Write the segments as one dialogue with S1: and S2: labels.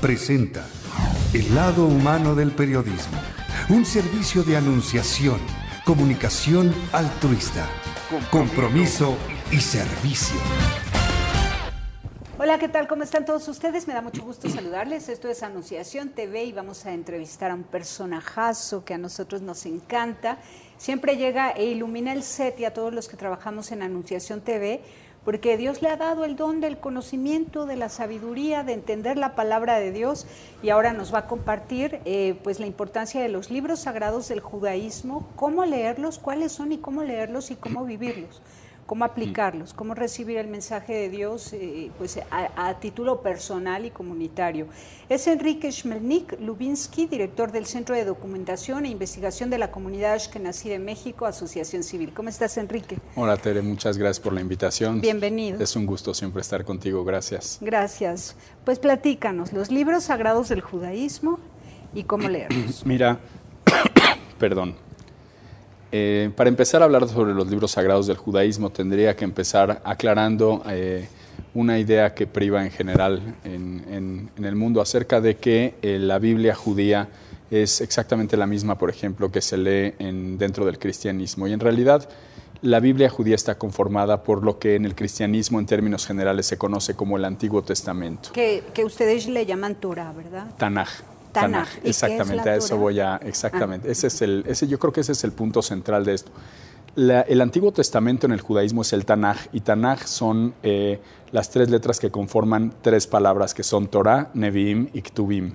S1: presenta El lado humano del periodismo, un servicio de anunciación, comunicación altruista, compromiso y servicio.
S2: Hola, ¿qué tal? ¿Cómo están todos ustedes? Me da mucho gusto saludarles. Esto es Anunciación TV y vamos a entrevistar a un personajazo que a nosotros nos encanta. Siempre llega e ilumina el set y a todos los que trabajamos en Anunciación TV, porque Dios le ha dado el don del conocimiento, de la sabiduría, de entender la palabra de Dios, y ahora nos va a compartir pues la importancia de los libros sagrados del judaísmo, cómo leerlos, cuáles son y cómo leerlos y cómo vivirlos, cómo aplicarlos, cómo recibir el mensaje de Dios pues a título personal y comunitario. Es Enrique Shmelnik Lubinsky, director del Centro de Documentación e Investigación de la Comunidad Ashkenazí de México, Asociación Civil. ¿Cómo estás, Enrique?
S3: Hola, Tere, muchas gracias por la invitación.
S2: Bienvenido.
S3: Es un gusto siempre estar contigo, gracias.
S2: Gracias. Pues platícanos, los libros sagrados del judaísmo y cómo leerlos.
S3: Mira, perdón. Para empezar a hablar sobre los libros sagrados del judaísmo, tendría que empezar aclarando una idea que priva en general en el mundo acerca de que la Biblia judía es exactamente la misma, por ejemplo, que se lee dentro del cristianismo. Y en realidad la Biblia judía está conformada por lo que en el cristianismo en términos generales se conoce como el Antiguo Testamento.
S2: Que ustedes le llaman Torah, ¿verdad?
S3: Tanaj. Exactamente, a eso voy a... Exactamente, yo creo que ese es el punto central de esto. El Antiguo Testamento en el judaísmo es el Tanaj, y Tanaj son las tres letras que conforman tres palabras que son Torah, Nevi'im y Ktuvim.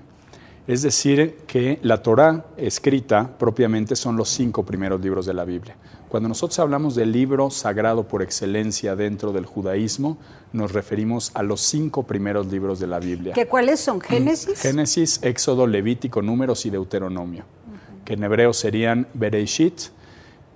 S3: Es decir, que la Torah escrita propiamente son los 5 primeros libros de la Biblia. Cuando nosotros hablamos del libro sagrado por excelencia dentro del judaísmo, nos referimos a los 5 primeros libros de la Biblia.
S2: ¿Que cuáles son? ¿Génesis?
S3: Génesis, Éxodo, Levítico, Números y Deuteronomio, que en hebreo serían Bereishit,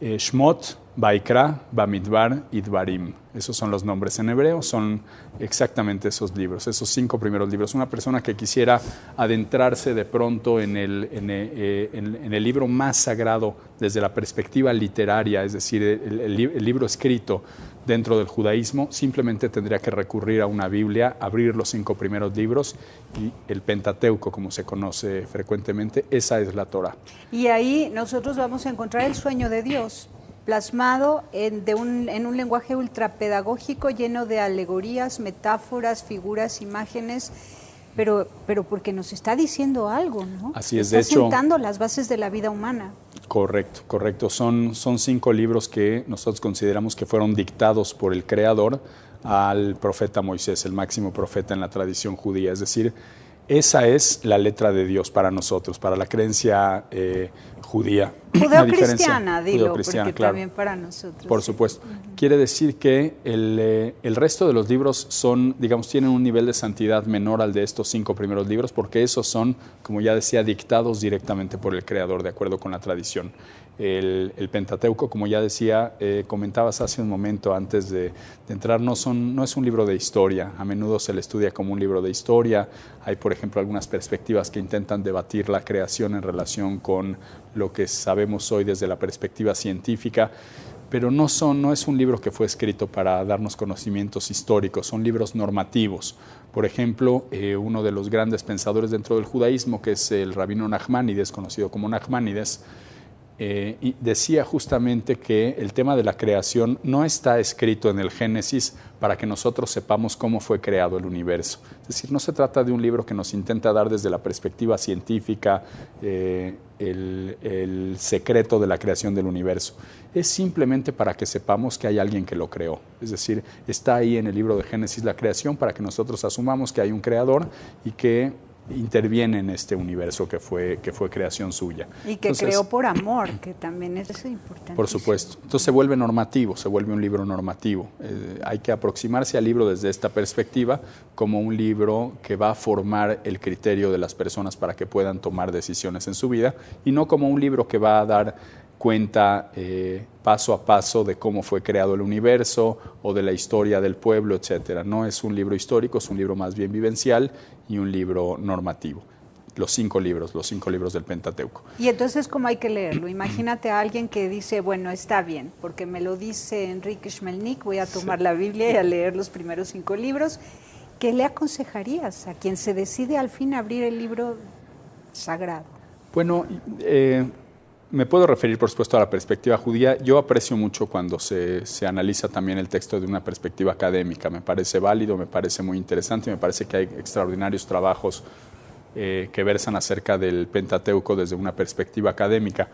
S3: Shmot, Baikra, Bamidbar y Dvarim. Esos son los nombres en hebreo, son exactamente esos libros, esos 5 primeros libros. Una persona que quisiera adentrarse de pronto en el libro más sagrado desde la perspectiva literaria, es decir, el libro escrito dentro del judaísmo, simplemente tendría que recurrir a una Biblia, abrir los 5 primeros libros y el Pentateuco, como se conoce frecuentemente, esa es la Torah.
S2: Y ahí nosotros vamos a encontrar el sueño de Dios, plasmado en un lenguaje ultrapedagógico lleno de alegorías, metáforas, figuras, imágenes, pero porque nos está diciendo algo, ¿no?
S3: Así es,
S2: está
S3: de hecho,
S2: sentando las bases de la vida humana.
S3: Correcto. Son 5 libros que nosotros consideramos que fueron dictados por el Creador al profeta Moisés, el máximo profeta en la tradición judía. Es decir, esa es la letra de Dios para nosotros, para la creencia judía.
S2: Judeocristiana, dilo, porque
S3: claro,
S2: también para nosotros.
S3: Por supuesto. Quiere decir que el resto de los libros son, digamos, tienen un nivel de santidad menor al de estos 5 primeros libros, porque esos son, como ya decía, dictados directamente por el Creador, de acuerdo con la tradición. El Pentateuco, como ya decía, comentabas hace un momento antes de entrar, no es un libro de historia. A menudo se le estudia como un libro de historia. Hay, por ejemplo, algunas perspectivas que intentan debatir la creación en relación con lo que sabemos hoy desde la perspectiva científica, pero no es un libro que fue escrito para darnos conocimientos históricos, son libros normativos. Por ejemplo, uno de los grandes pensadores dentro del judaísmo, que es el rabino Nachmanides, conocido como Nachmanides, y decía justamente que el tema de la creación no está escrito en el Génesis para que nosotros sepamos cómo fue creado el universo. Es decir, no se trata de un libro que nos intenta dar desde la perspectiva científica el secreto de la creación del universo. Es simplemente para que sepamos que hay alguien que lo creó. Es decir, está ahí en el libro de Génesis la creación para que nosotros asumamos que hay un creador y que interviene en este universo que fue creación suya.
S2: Y que creó por amor, que también es importante.
S3: Por supuesto. Entonces se vuelve normativo, se vuelve un libro normativo. Hay que aproximarse al libro desde esta perspectiva como un libro que va a formar el criterio de las personas para que puedan tomar decisiones en su vida, y no como un libro que va a dar cuenta paso a paso de cómo fue creado el universo o de la historia del pueblo, etcétera. No es un libro histórico, es un libro más bien vivencial y un libro normativo. Los 5 libros del Pentateuco.
S2: Y entonces, ¿cómo hay que leerlo? Imagínate a alguien que dice, bueno, está bien, porque me lo dice Enrique Shmelnik, voy a tomar la Biblia y a leer los primeros 5 libros. ¿Qué le aconsejarías a quien se decide al fin abrir el libro sagrado?
S3: Bueno, me puedo referir, por supuesto, a la perspectiva judía. Yo aprecio mucho cuando se analiza también el texto de una perspectiva académica. Me parece válido, me parece muy interesante y me parece que hay extraordinarios trabajos que versan acerca del Pentateuco desde una perspectiva académica.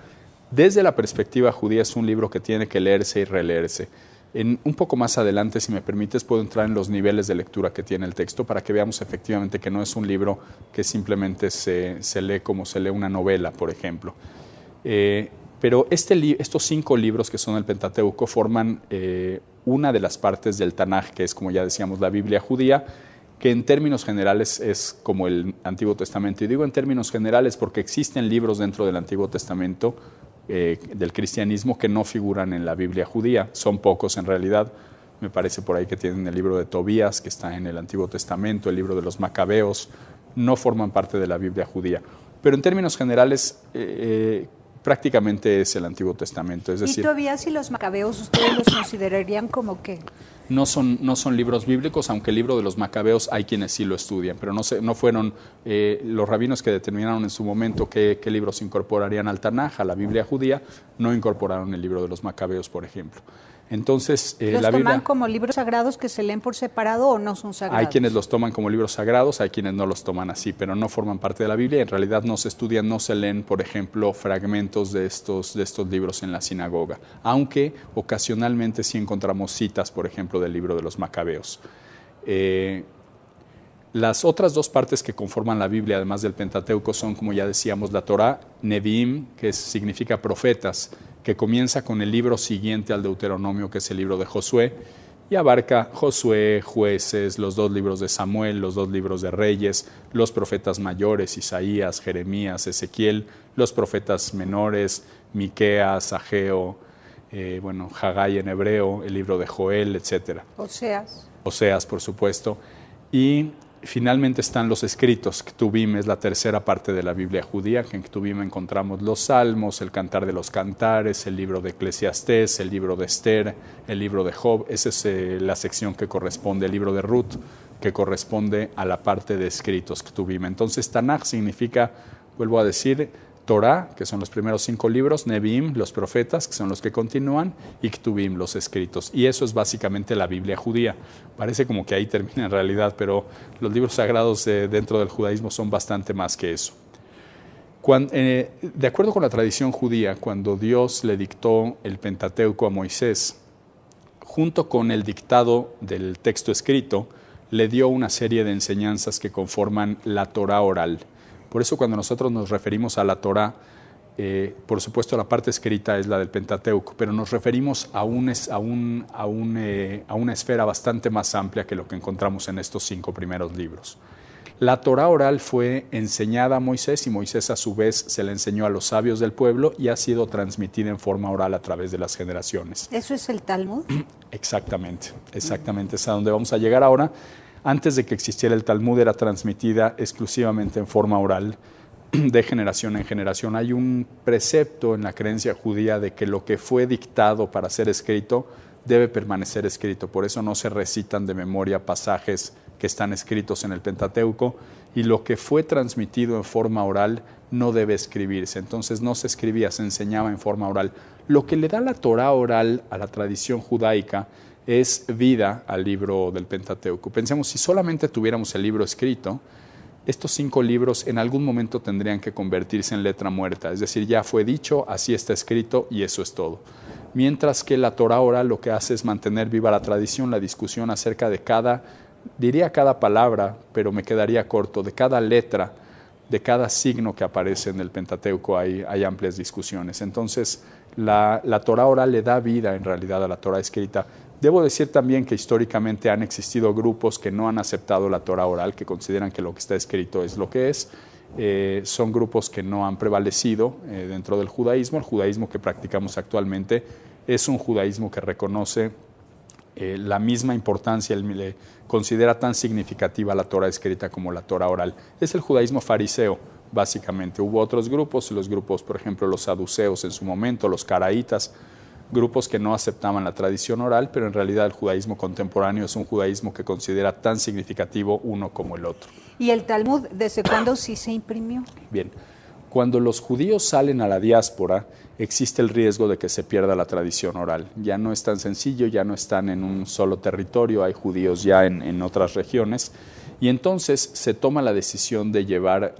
S3: Desde la perspectiva judía es un libro que tiene que leerse y releerse. Un poco más adelante, si me permites, puedo entrar en los niveles de lectura que tiene el texto para que veamos efectivamente que no es un libro que simplemente se lee como se lee una novela, por ejemplo. Pero estos 5 libros que son el Pentateuco forman una de las partes del Tanaj, que es, como ya decíamos, la Biblia judía, que en términos generales es como el Antiguo Testamento. Y digo en términos generales porque existen libros dentro del Antiguo Testamento del cristianismo que no figuran en la Biblia judía. Son pocos en realidad. Me parece por ahí que tienen el libro de Tobías, que está en el Antiguo Testamento, el libro de los Macabeos. No forman parte de la Biblia judía. Pero en términos generales, prácticamente es el Antiguo Testamento. Es decir,
S2: ¿y Tobías y los Macabeos ustedes los considerarían como qué?
S3: No son libros bíblicos, aunque el libro de los Macabeos hay quienes sí lo estudian, pero no fueron los rabinos que determinaron en su momento qué libros incorporarían al Tanaj, a la Biblia judía, no incorporaron el libro de los Macabeos, por ejemplo. Entonces,
S2: ¿los
S3: la
S2: toman
S3: Biblia,
S2: como libros sagrados que se leen por separado o no son sagrados?
S3: hay quienes los toman como libros sagrados, hay quienes no los toman así, pero no forman parte de la Biblia. En realidad no se estudian, no se leen, por ejemplo, fragmentos de estos libros en la sinagoga, aunque ocasionalmente sí encontramos citas, por ejemplo, del libro de los Macabeos. Las otras 2 partes que conforman la Biblia, además del Pentateuco, son, como ya decíamos, la Torá, Neviim, que significa profetas, que comienza con el libro siguiente al Deuteronomio, que es el libro de Josué, y abarca Josué, Jueces, los 2 libros de Samuel, los 2 libros de Reyes, los profetas mayores, Isaías, Jeremías, Ezequiel, los profetas menores, Miqueas, Ageo, Haggai en hebreo, el libro de Joel, etc. Oseas, por supuesto. Y finalmente están los escritos. Ketuvim es la tercera parte de la Biblia judía, que en Ketuvim encontramos los Salmos, el Cantar de los Cantares, el libro de Eclesiastés, el libro de Esther, el libro de Job. Esa es la sección que corresponde al libro de Ruth, que corresponde a la parte de escritos, Ketuvim. Entonces, Tanaj significa, vuelvo a decir, Torah, que son los primeros 5 libros, Neviim, los profetas, que son los que continúan, y Ketuvim, los escritos. Y eso es básicamente la Biblia judía. Parece como que ahí termina en realidad, pero los libros sagrados dentro del judaísmo son bastante más que eso. De acuerdo con la tradición judía, cuando Dios le dictó el Pentateuco a Moisés, junto con el dictado del texto escrito, le dio una serie de enseñanzas que conforman la Torá oral. Por eso cuando nosotros nos referimos a la Torá, por supuesto la parte escrita es la del Pentateuco, pero nos referimos a una esfera bastante más amplia que lo que encontramos en estos 5 primeros libros. La Torá oral fue enseñada a Moisés y Moisés a su vez se la enseñó a los sabios del pueblo y ha sido transmitida en forma oral a través de las generaciones.
S2: ¿Eso es el Talmud?
S3: Exactamente, es a donde vamos a llegar ahora. Antes de que existiera el Talmud era transmitida exclusivamente en forma oral, de generación en generación. Hay un precepto en la creencia judía de que lo que fue dictado para ser escrito debe permanecer escrito. Por eso no se recitan de memoria pasajes que están escritos en el Pentateuco, y lo que fue transmitido en forma oral no debe escribirse. Entonces no se escribía, se enseñaba en forma oral. Lo que le da la Torá oral a la tradición judaica es vida al libro del Pentateuco. Pensemos, si solamente tuviéramos el libro escrito, estos 5 libros en algún momento tendrían que convertirse en letra muerta, es decir, ya fue dicho, así está escrito y eso es todo. Mientras que la Torá oral lo que hace es mantener viva la tradición, la discusión acerca de diría cada palabra, pero me quedaría corto, de cada letra, de cada signo que aparece en el Pentateuco hay amplias discusiones. Entonces, la Torá oral le da vida en realidad a la Torá escrita. Debo decir también que históricamente han existido grupos que no han aceptado la Torá oral, que consideran que lo que está escrito es lo que es. Son grupos que no han prevalecido dentro del judaísmo. El judaísmo que practicamos actualmente es un judaísmo que reconoce la misma importancia, le considera tan significativa la Torá escrita como la Torá oral. Es el judaísmo fariseo, básicamente. Hubo otros grupos, los grupos, por ejemplo, los saduceos en su momento, los caraítas, grupos que no aceptaban la tradición oral, pero en realidad el judaísmo contemporáneo es un judaísmo que considera tan significativo uno como el otro.
S2: ¿Y el Talmud desde cuándo sí se imprimió?
S3: Bien, cuando los judíos salen a la diáspora, existe el riesgo de que se pierda la tradición oral. Ya no es tan sencillo, ya no están en un solo territorio, hay judíos ya en otras regiones, y entonces se toma la decisión de llevar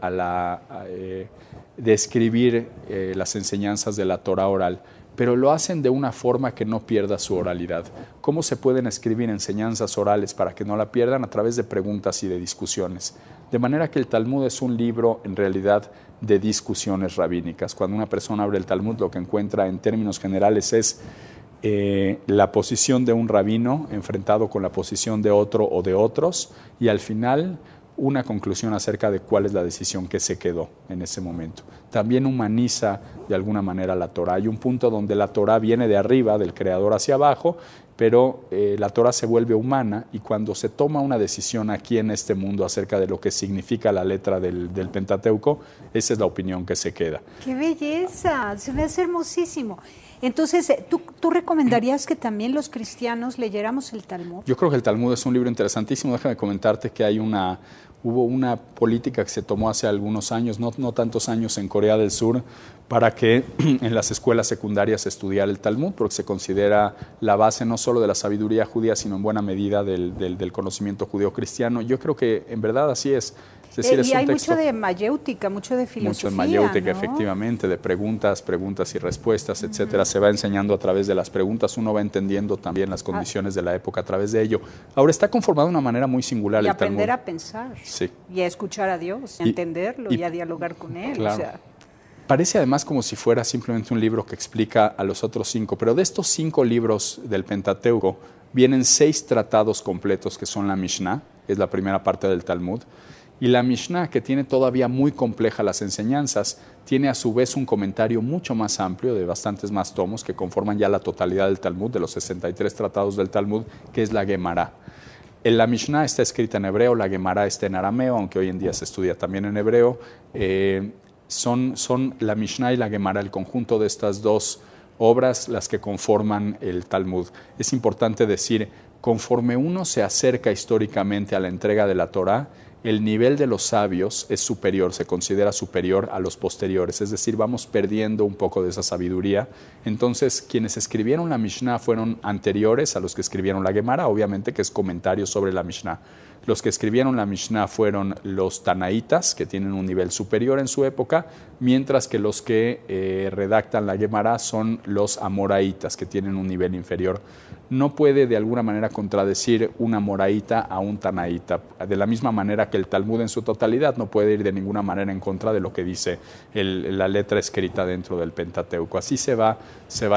S3: de escribir las enseñanzas de la Torah oral, pero lo hacen de una forma que no pierda su oralidad. ¿Cómo se pueden escribir enseñanzas orales para que no la pierdan? A través de preguntas y de discusiones. De manera que el Talmud es un libro, en realidad, de discusiones rabínicas. Cuando una persona abre el Talmud, lo que encuentra en términos generales es la posición de un rabino enfrentado con la posición de otro o de otros, y al final una conclusión acerca de cuál es la decisión que se quedó en ese momento. También humaniza de alguna manera la Torah. Hay un punto donde la Torah viene de arriba, del Creador hacia abajo, pero la Torah se vuelve humana, y cuando se toma una decisión aquí en este mundo acerca de lo que significa la letra del Pentateuco, esa es la opinión que se queda.
S2: ¡Qué belleza! Se me hace hermosísimo. Entonces, ¿tú recomendarías que también los cristianos leyéramos el Talmud?
S3: Yo creo que el Talmud es un libro interesantísimo. Déjame comentarte que hubo una política que se tomó hace algunos años, no tantos años, en Corea del Sur, para que en las escuelas secundarias se estudiara el Talmud, porque se considera la base no solo de la sabiduría judía, sino en buena medida del conocimiento judío-cristiano. Yo creo que en verdad así es. Es decir, es
S2: y
S3: un
S2: hay
S3: texto,
S2: mucho de mayéutica, mucho de filosofía.
S3: mucho en mayéutica,
S2: ¿no?
S3: efectivamente, de preguntas y respuestas, etcétera. Se va enseñando a través de las preguntas, uno va entendiendo también las condiciones de la época a través de ello. Ahora, está conformado de una manera muy singular
S2: Y
S3: el
S2: aprender
S3: Talmud.
S2: a pensar.
S3: Sí.
S2: Y a escuchar a Dios, a entenderlo y a dialogar con Él.
S3: Claro.
S2: O sea,
S3: Parece además como si fuera simplemente un libro que explica a los otros 5, pero de estos 5 libros del Pentateuco vienen 6 tratados completos que son la Mishnah, que es la primera parte del Talmud, y la Mishnah, que tiene todavía muy complejas las enseñanzas, tiene a su vez un comentario mucho más amplio, de bastantes más tomos, que conforman ya la totalidad del Talmud, de los 63 tratados del Talmud, que es la Gemara. La Mishnah está escrita en hebreo, la Gemara está en arameo, aunque hoy en día se estudia también en hebreo. Son la Mishnah y la Gemara, el conjunto de estas dos obras, las que conforman el Talmud. Es importante decir, conforme uno se acerca históricamente a la entrega de la Torah, el nivel de los sabios es superior, se considera superior a los posteriores, es decir, vamos perdiendo un poco de esa sabiduría. Entonces, quienes escribieron la Mishnah fueron anteriores a los que escribieron la Gemara, obviamente que es comentario sobre la Mishnah. Los que escribieron la Mishnah fueron los Tanaítas, que tienen un nivel superior en su época, mientras que los que redactan la Gemara son los Amoraítas, que tienen un nivel inferior. No puede de alguna manera contradecir un Amoraíta a un Tanaíta, de la misma manera que el Talmud en su totalidad no puede ir de ninguna manera en contra de lo que dice la letra escrita dentro del Pentateuco. Así se va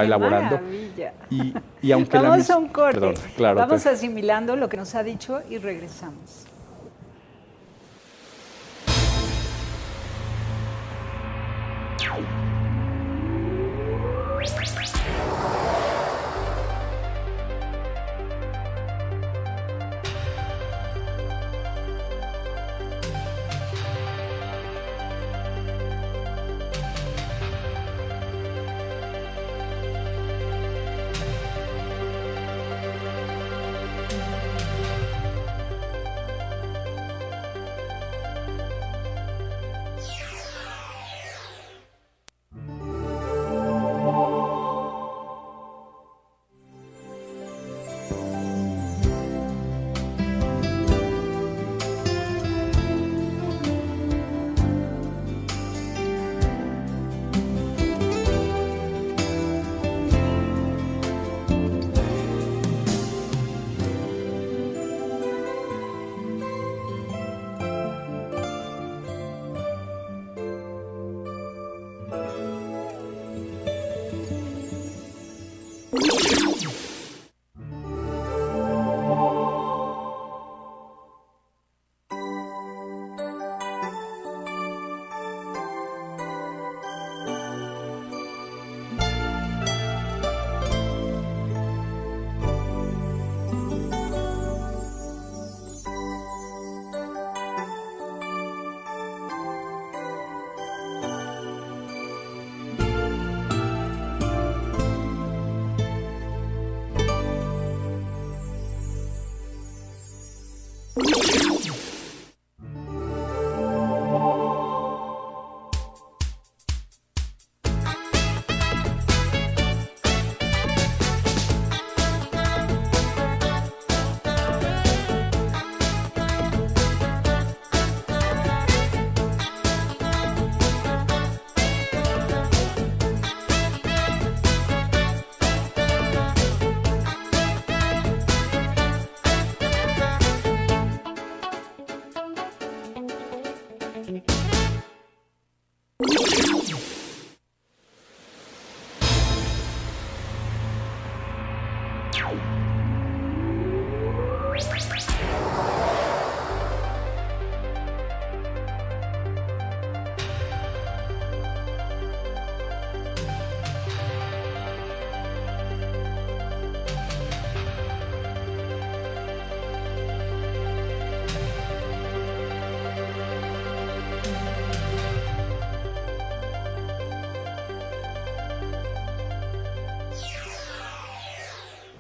S3: elaborando.
S2: Maravilla.
S3: Y aunque
S2: vamos a un corte.
S3: Perdón, claro,
S2: vamos asimilando lo que nos ha dicho y regresamos.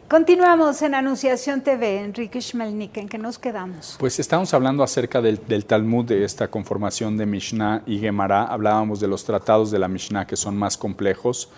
S2: Continuamos en Anunciación TV. Enrique Shmelnik, ¿en qué nos quedamos?
S3: Pues estamos hablando acerca del Talmud, de esta conformación de Mishnah y Gemara. Hablábamos de los tratados de la Mishnah que son más complejos.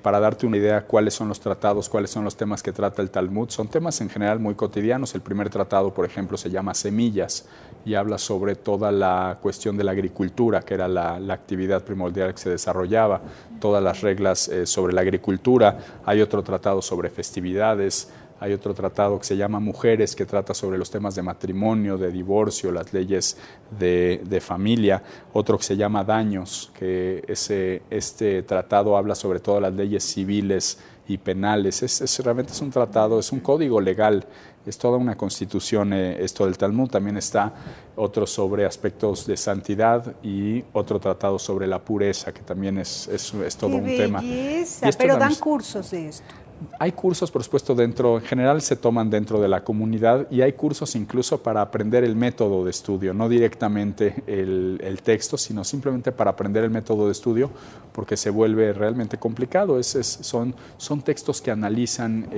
S3: Para darte una idea cuáles son los tratados, cuáles son los temas que trata el Talmud, son temas en general muy cotidianos. El primer tratado, por ejemplo, se llama Semillas y habla sobre toda la cuestión de la agricultura, que era la actividad primordial que se desarrollaba, todas las reglas sobre la agricultura. Hay otro tratado sobre festividades. Hay otro tratado que se llama Mujeres, que trata sobre los temas de matrimonio, de divorcio, las leyes de familia. Otro que se llama Daños, que este tratado habla sobre todas las leyes civiles y penales. Realmente es un tratado, es un código legal, es toda una constitución esto del Talmud. También está otro sobre aspectos de santidad y otro tratado sobre la pureza, que también es todo un tema.
S2: Pero dan cursos de esto.
S3: Hay cursos, por supuesto, en general se toman dentro de la comunidad, y hay cursos incluso para aprender el método de estudio, no directamente el texto, sino simplemente para aprender el método de estudio, porque se vuelve realmente complicado. Son textos que analizan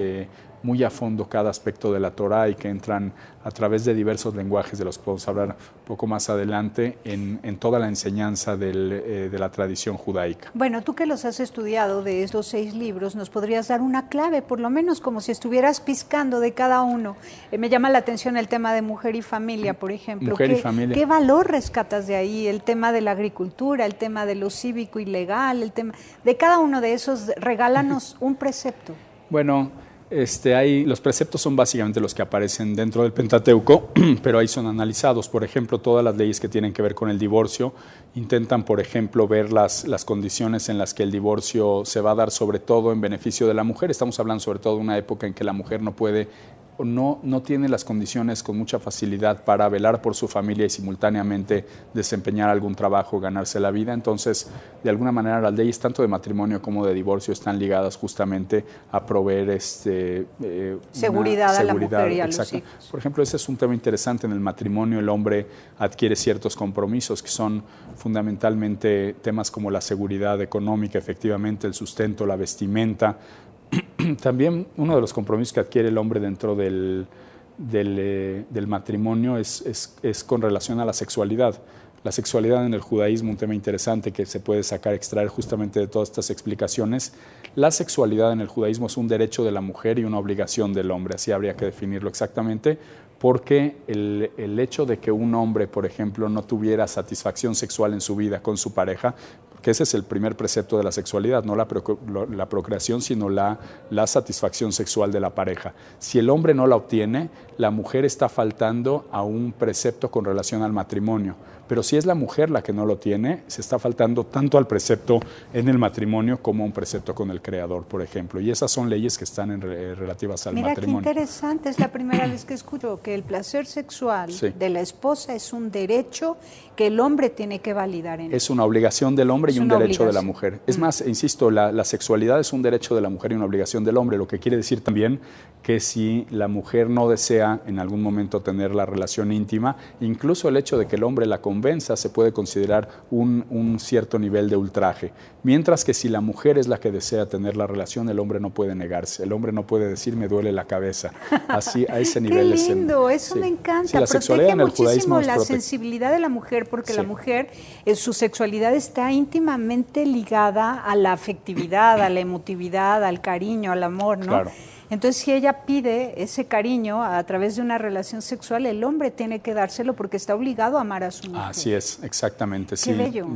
S3: muy a fondo cada aspecto de la Torá y que entran a través de diversos lenguajes, de los que podemos hablar un poco más adelante, en toda la enseñanza de la tradición judaica.
S2: Bueno, tú que los has estudiado de estos 6 libros, ¿nos podrías dar una clave, por lo menos como si estuvieras piscando de cada uno? Me llama la atención el tema de mujer y familia, por ejemplo.
S3: Mujer y familia.
S2: ¿Qué valor rescatas de ahí? El tema de la agricultura, el tema de lo cívico y legal, el tema de cada uno de esos. Regálanos un precepto.
S3: Bueno, los preceptos son básicamente los que aparecen dentro del Pentateuco, pero ahí son analizados. Por ejemplo, todas las leyes que tienen que ver con el divorcio intentan, por ejemplo, ver las condiciones en las que el divorcio se va a dar, sobre todo en beneficio de la mujer. Estamos hablando sobre todo de una época en que la mujer no puede o no tiene las condiciones con mucha facilidad para velar por su familia y simultáneamente desempeñar algún trabajo, ganarse la vida. Entonces, de alguna manera, las leyes tanto de matrimonio como de divorcio están ligadas justamente a proveer
S2: seguridad a la mujer y a los hijos.
S3: Por ejemplo, ese es un tema interesante. En el matrimonio el hombre adquiere ciertos compromisos que son fundamentalmente temas como la seguridad económica, efectivamente, el sustento, la vestimenta. También uno de los compromisos que adquiere el hombre dentro del matrimonio es con relación a la sexualidad. La sexualidad en el judaísmo, un tema interesante que se puede extraer justamente de todas estas explicaciones. La sexualidad en el judaísmo es un derecho de la mujer y una obligación del hombre, así habría que definirlo exactamente, porque el hecho de que un hombre, por ejemplo, no tuviera satisfacción sexual en su vida con su pareja, que ese es el primer precepto de la sexualidad, no la procreación, sino la satisfacción sexual de la pareja. Si el hombre no la obtiene, la mujer está faltando a un precepto con relación al matrimonio. Pero si es la mujer la que no lo tiene, se está faltando tanto al precepto en el matrimonio como a un precepto con el Creador, por ejemplo. Y esas son leyes que están relativas al matrimonio.
S2: Mira qué interesante, es la primera vez que escucho que el placer sexual de la esposa es un derecho que el hombre tiene que validar. Es
S3: una obligación del hombre y un derecho de la mujer. Es más, insisto, la sexualidad es un derecho de la mujer y una obligación del hombre, lo que quiere decir también que si la mujer no desea en algún momento tener la relación íntima, incluso el hecho de que el hombre la convenza se puede considerar un cierto nivel de ultraje. Mientras que si la mujer es la que desea tener la relación, el hombre no puede negarse. El hombre no puede decir me duele la cabeza. Así, a ese nivel.
S2: Qué lindo, eso me encanta.
S3: Sí, la sexualidad en el judaísmo
S2: la sensibilidad de la mujer, porque la mujer, su sexualidad está íntimamente ligada a la afectividad, a la emotividad, al cariño, al amor, ¿no?
S3: Claro.
S2: Entonces, si ella pide ese cariño a través de una relación sexual, el hombre tiene que dárselo porque está obligado a amar a su mujer.
S3: Así es, exactamente.
S2: Qué
S3: sí.
S2: bello.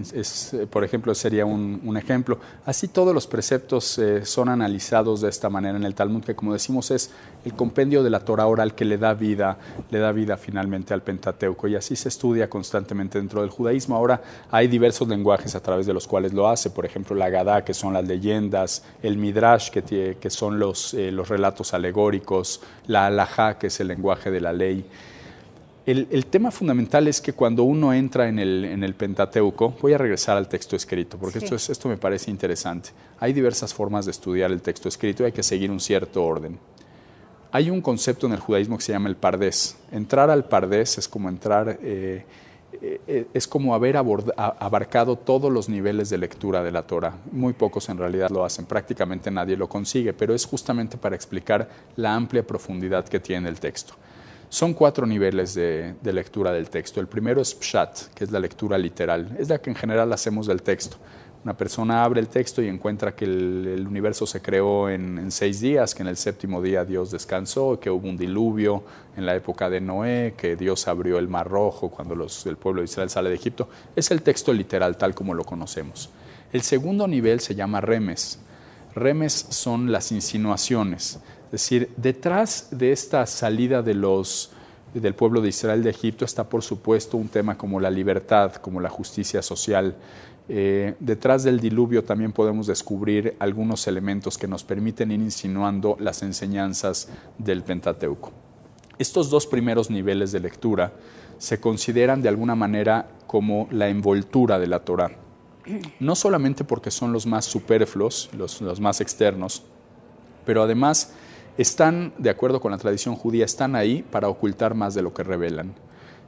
S3: Por ejemplo, sería un ejemplo. Así todos los preceptos son analizados de esta manera en el Talmud, que como decimos es el compendio de la Torah oral que le da vida finalmente al Pentateuco, y así se estudia constantemente dentro del judaísmo. Ahora hay diversos lenguajes a través de los cuales lo hace, por ejemplo la Agadá, que son las leyendas, el Midrash, que son los relatos alegóricos, la Halajá, que es el lenguaje de la ley. El tema fundamental es que cuando uno entra en el Pentateuco, voy a regresar al texto escrito, porque
S2: Sí.
S3: esto me parece interesante. Hay diversas formas de estudiar el texto escrito y hay que seguir un cierto orden. Hay un concepto en el judaísmo que se llama el Pardés. Entrar al Pardés es como entrar, es como haber abarcado todos los niveles de lectura de la Torah. Muy pocos en realidad lo hacen, prácticamente nadie lo consigue, pero es justamente para explicar la amplia profundidad que tiene el texto. Son 4 niveles de lectura del texto. El primero es Pshat, que es la lectura literal. Es la que en general hacemos del texto. Una persona abre el texto y encuentra que el universo se creó en 6 días, que en el 7º día Dios descansó, que hubo un diluvio en la época de Noé, que Dios abrió el Mar Rojo cuando el pueblo de Israel sale de Egipto. Es el texto literal tal como lo conocemos. El segundo nivel se llama Remes. Remes son las insinuaciones. Es decir, detrás de esta salida del pueblo de Israel de Egipto está, por supuesto, un tema como la libertad, como la justicia social. Detrás del diluvio también podemos descubrir algunos elementos que nos permiten ir insinuando las enseñanzas del Pentateuco. Estos 2 primeros niveles de lectura se consideran de alguna manera como la envoltura de la Torah. No solamente porque son los más superfluos, los más externos, pero además están, de acuerdo con la tradición judía, están ahí para ocultar más de lo que revelan.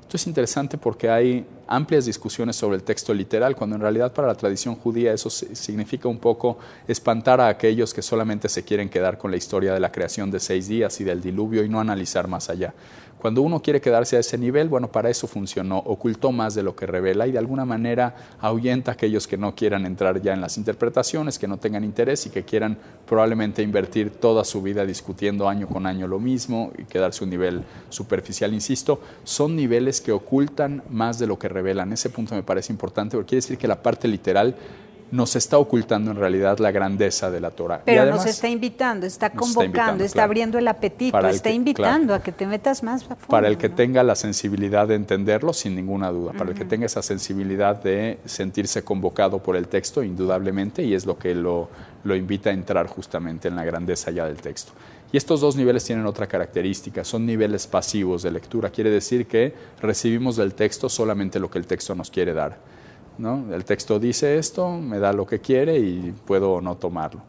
S3: Esto es interesante porque hay amplias discusiones sobre el texto literal, cuando en realidad para la tradición judía eso significa un poco espantar a aquellos que solamente se quieren quedar con la historia de la creación de 6 días y del diluvio y no analizar más allá. Cuando uno quiere quedarse a ese nivel, bueno, para eso funcionó, ocultó más de lo que revela y de alguna manera ahuyenta a aquellos que no quieran entrar ya en las interpretaciones, que no tengan interés y que quieran probablemente invertir toda su vida discutiendo año con año lo mismo y quedarse a un nivel superficial. Insisto, son niveles que ocultan más de lo que revelan. Ese punto me parece importante porque quiere decir que la parte literal nos está ocultando en realidad la grandeza de la Torah.
S2: Pero
S3: además,
S2: nos está invitando, está convocando, está
S3: claro,
S2: abriendo el apetito, está invitando a que te metas más a fondo.
S3: Para el que tenga la sensibilidad de entenderlo, sin ninguna duda. Para el que tenga esa sensibilidad de sentirse convocado por el texto, indudablemente, y es lo que lo invita a entrar justamente en la grandeza ya del texto. Y estos 2 niveles tienen otra característica, son niveles pasivos de lectura. Quiere decir que recibimos del texto solamente lo que el texto nos quiere dar, ¿no? El texto dice esto, me da lo que quiere y puedo o no tomarlo.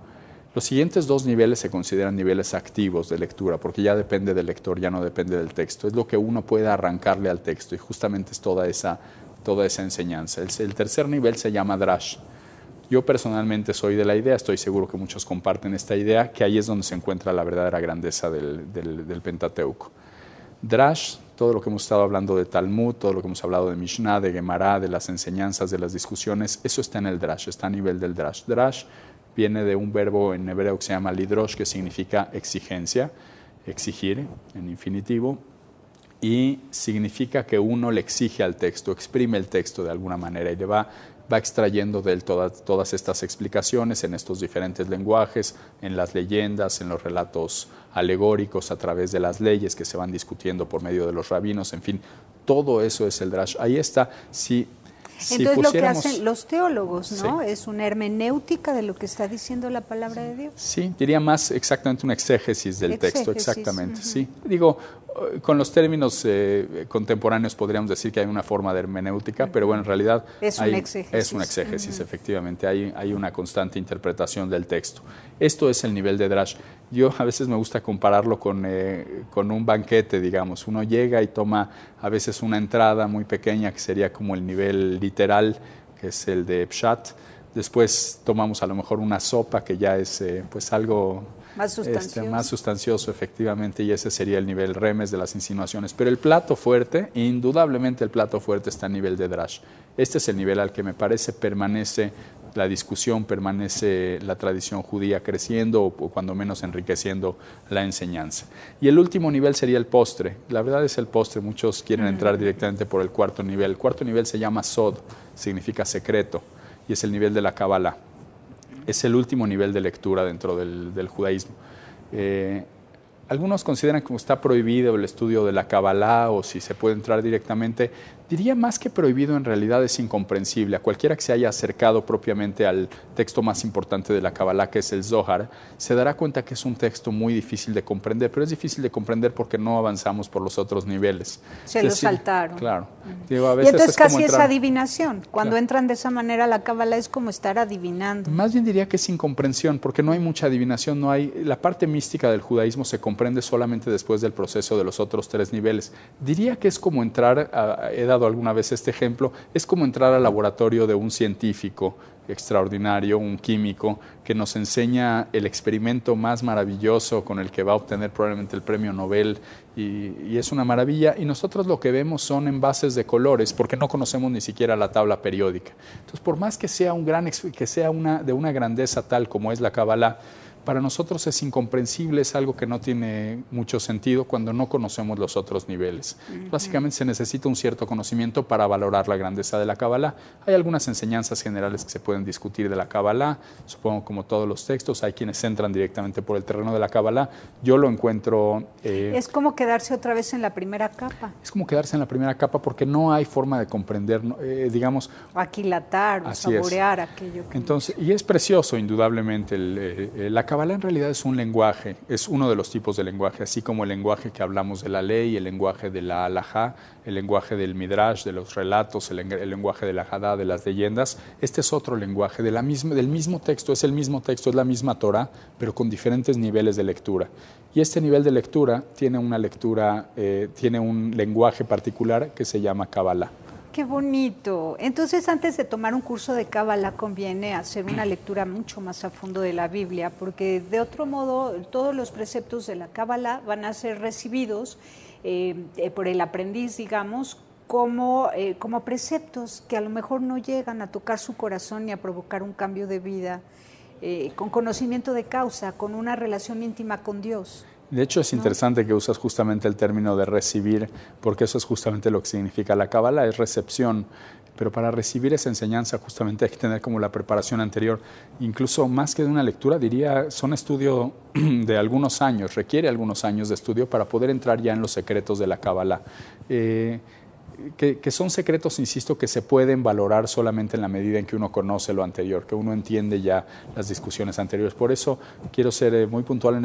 S3: Los siguientes 2 niveles se consideran niveles activos de lectura, porque ya depende del lector, ya no depende del texto. Es lo que uno puede arrancarle al texto y justamente es toda esa enseñanza. El tercer nivel se llama Drash. Yo personalmente soy de la idea, estoy seguro que muchos comparten esta idea, que ahí es donde se encuentra la verdadera grandeza del Pentateuco. Drash, todo lo que hemos estado hablando de Talmud, todo lo que hemos hablado de Mishnah, de Gemara, de las enseñanzas, de las discusiones, eso está en el Drash, está a nivel del Drash. Drash viene de un verbo en hebreo que se llama lidrosh, que significa exigencia, exigir en infinitivo, y significa que uno le exige al texto, exprime el texto de alguna manera y le va extrayendo de él todas estas explicaciones en estos diferentes lenguajes, en las leyendas, en los relatos alegóricos, a través de las leyes que se van discutiendo por medio de los rabinos, en fin, todo eso es el Drash. Ahí está,
S2: Entonces lo que hacen los teólogos, ¿no? Sí. Es una hermenéutica de lo que está diciendo la palabra de Dios.
S3: Sí, diría más exactamente una exégesis del texto, exactamente, sí. Digo, con los términos contemporáneos podríamos decir que hay una forma de hermenéutica, pero bueno, en realidad
S2: es una exégesis,
S3: efectivamente, hay una constante interpretación del texto. Esto es el nivel de Drash. Yo a veces me gusta compararlo con un banquete, digamos. Uno llega y toma a veces una entrada muy pequeña, que sería como el nivel literal, que es el de Pshat. Después tomamos a lo mejor una sopa, que ya es pues algo más sustancioso, efectivamente, y ese sería el nivel remes de las insinuaciones. Pero el plato fuerte, indudablemente el plato fuerte está a nivel de Drash. Este es el nivel al que me parece permanece la discusión, permanece la tradición judía creciendo o cuando menos enriqueciendo la enseñanza. Y el último nivel sería el postre. La verdad es el postre. Muchos quieren entrar directamente por el cuarto nivel. El cuarto nivel se llama Sod, significa secreto, y es el nivel de la Kabbalah. Es el último nivel de lectura dentro del judaísmo. Algunos consideran que está prohibido el estudio de la Kabbalah o si se puede entrar directamente. Diría más que prohibido, en realidad es incomprensible. A cualquiera que se haya acercado propiamente al texto más importante de la Kabbalah, que es el Zohar, se dará cuenta que es un texto muy difícil de comprender, pero es difícil de comprender porque no avanzamos por los otros niveles.
S2: Se lo saltaron.
S3: Claro.
S2: Digo, a veces y entonces casi es adivinación. Cuando entran de esa manera, la Kabbalah es como estar adivinando.
S3: Más bien diría que es incomprensión, porque no hay mucha adivinación, no hay. La parte mística del judaísmo se comprende solamente después del proceso de los otros 3 niveles. Diría que es como entrar, he dado alguna vez este ejemplo, es como entrar al laboratorio de un científico extraordinario, un químico, que nos enseña el experimento más maravilloso con el que va a obtener probablemente el premio Nobel, y es una maravilla, y nosotros lo que vemos son envases de colores, porque no conocemos ni siquiera la tabla periódica. Entonces, por más que sea de una grandeza tal como es la Kabbalah, para nosotros es incomprensible, es algo que no tiene mucho sentido cuando no conocemos los otros niveles. Básicamente se necesita un cierto conocimiento para valorar la grandeza de la Kabbalah. Hay algunas enseñanzas generales que se pueden discutir de la Kabbalah, supongo como todos los textos, hay quienes entran directamente por el terreno de la Kabbalah. Yo lo encuentro...
S2: es como quedarse otra vez en la primera capa.
S3: Es como quedarse en la primera capa porque no hay forma de comprender, digamos...
S2: O aquilatar, o saborear aquello.
S3: Entonces, y es precioso, indudablemente, la Kabbalah en realidad es un lenguaje, es uno de los tipos de lenguaje, así como el lenguaje que hablamos de la ley, el lenguaje de la halajá, el lenguaje del midrash, de los relatos, el lenguaje de la hadá, de las leyendas. Este es otro lenguaje del mismo texto, es el mismo texto, es la misma Torah, pero con diferentes niveles de lectura. Y este nivel de lectura tiene tiene un lenguaje particular que se llama Kabbalah.
S2: Qué bonito. Entonces, antes de tomar un curso de Kabbalah, conviene hacer una lectura mucho más a fondo de la Biblia, porque de otro modo, todos los preceptos de la Kabbalah van a ser recibidos por el aprendiz, digamos, como preceptos que a lo mejor no llegan a tocar su corazón ni a provocar un cambio de vida, con conocimiento de causa, con una relación íntima con Dios.
S3: De hecho, es interesante que usas justamente el término de recibir, porque eso es justamente lo que significa la Kabbalah, es recepción. Pero para recibir esa enseñanza justamente hay que tener como la preparación anterior. Incluso más que de una lectura, diría, son estudio de algunos años, requiere algunos años de estudio para poder entrar ya en los secretos de la Kabbalah. Que son secretos, insisto, que se pueden valorar solamente en la medida en que uno conoce lo anterior, que uno entiende ya las discusiones anteriores. Por eso quiero ser muy puntual en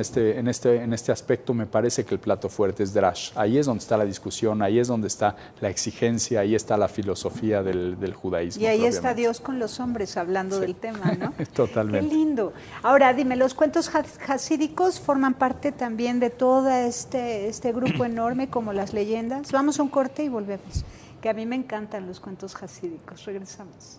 S3: este aspecto. Me parece que el plato fuerte es Drash. Ahí es donde está la discusión, ahí es donde está la exigencia, ahí está la filosofía del judaísmo.
S2: Y ahí está Dios con los hombres hablando del tema, ¿no?
S3: Totalmente.
S2: Qué lindo. Ahora, dime, ¿los cuentos hasídicos forman parte también de todo este grupo enorme como las leyendas? Vamos a un corte y volvemos. Que a mí me encantan los cuentos hasídicos. Regresamos.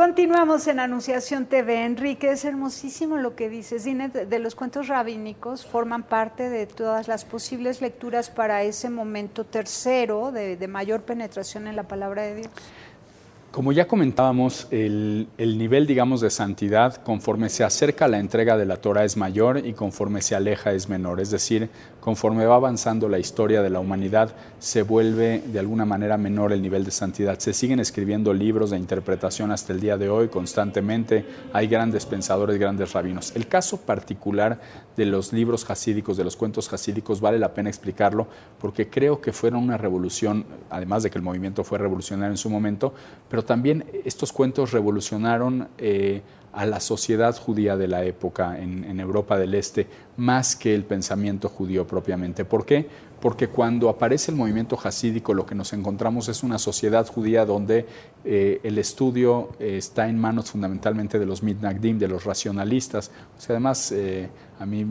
S2: Continuamos en Anunciación TV. Enrique, es hermosísimo lo que dices. De los cuentos rabínicos forman parte de todas las posibles lecturas para ese momento tercero de mayor penetración en la palabra de Dios.
S3: Como ya comentábamos, el nivel, digamos, de santidad conforme se acerca a la entrega de la Torah es mayor y conforme se aleja es menor. Es decir, conforme va avanzando la historia de la humanidad, se vuelve de alguna manera menor el nivel de santidad. Se siguen escribiendo libros de interpretación hasta el día de hoy constantemente. Hay grandes pensadores, grandes rabinos. El caso particular de los libros hasídicos, de los cuentos hasídicos, vale la pena explicarlo porque creo que fueron una revolución, además de que el movimiento fue revolucionario en su momento, pero también estos cuentos revolucionaron a la sociedad judía de la época en Europa del Este, más que el pensamiento judío propiamente. ¿Por qué? Porque cuando aparece el movimiento hasídico, lo que nos encontramos es una sociedad judía donde el estudio está en manos fundamentalmente de los mitnagdim, de los racionalistas. O sea, además, a mí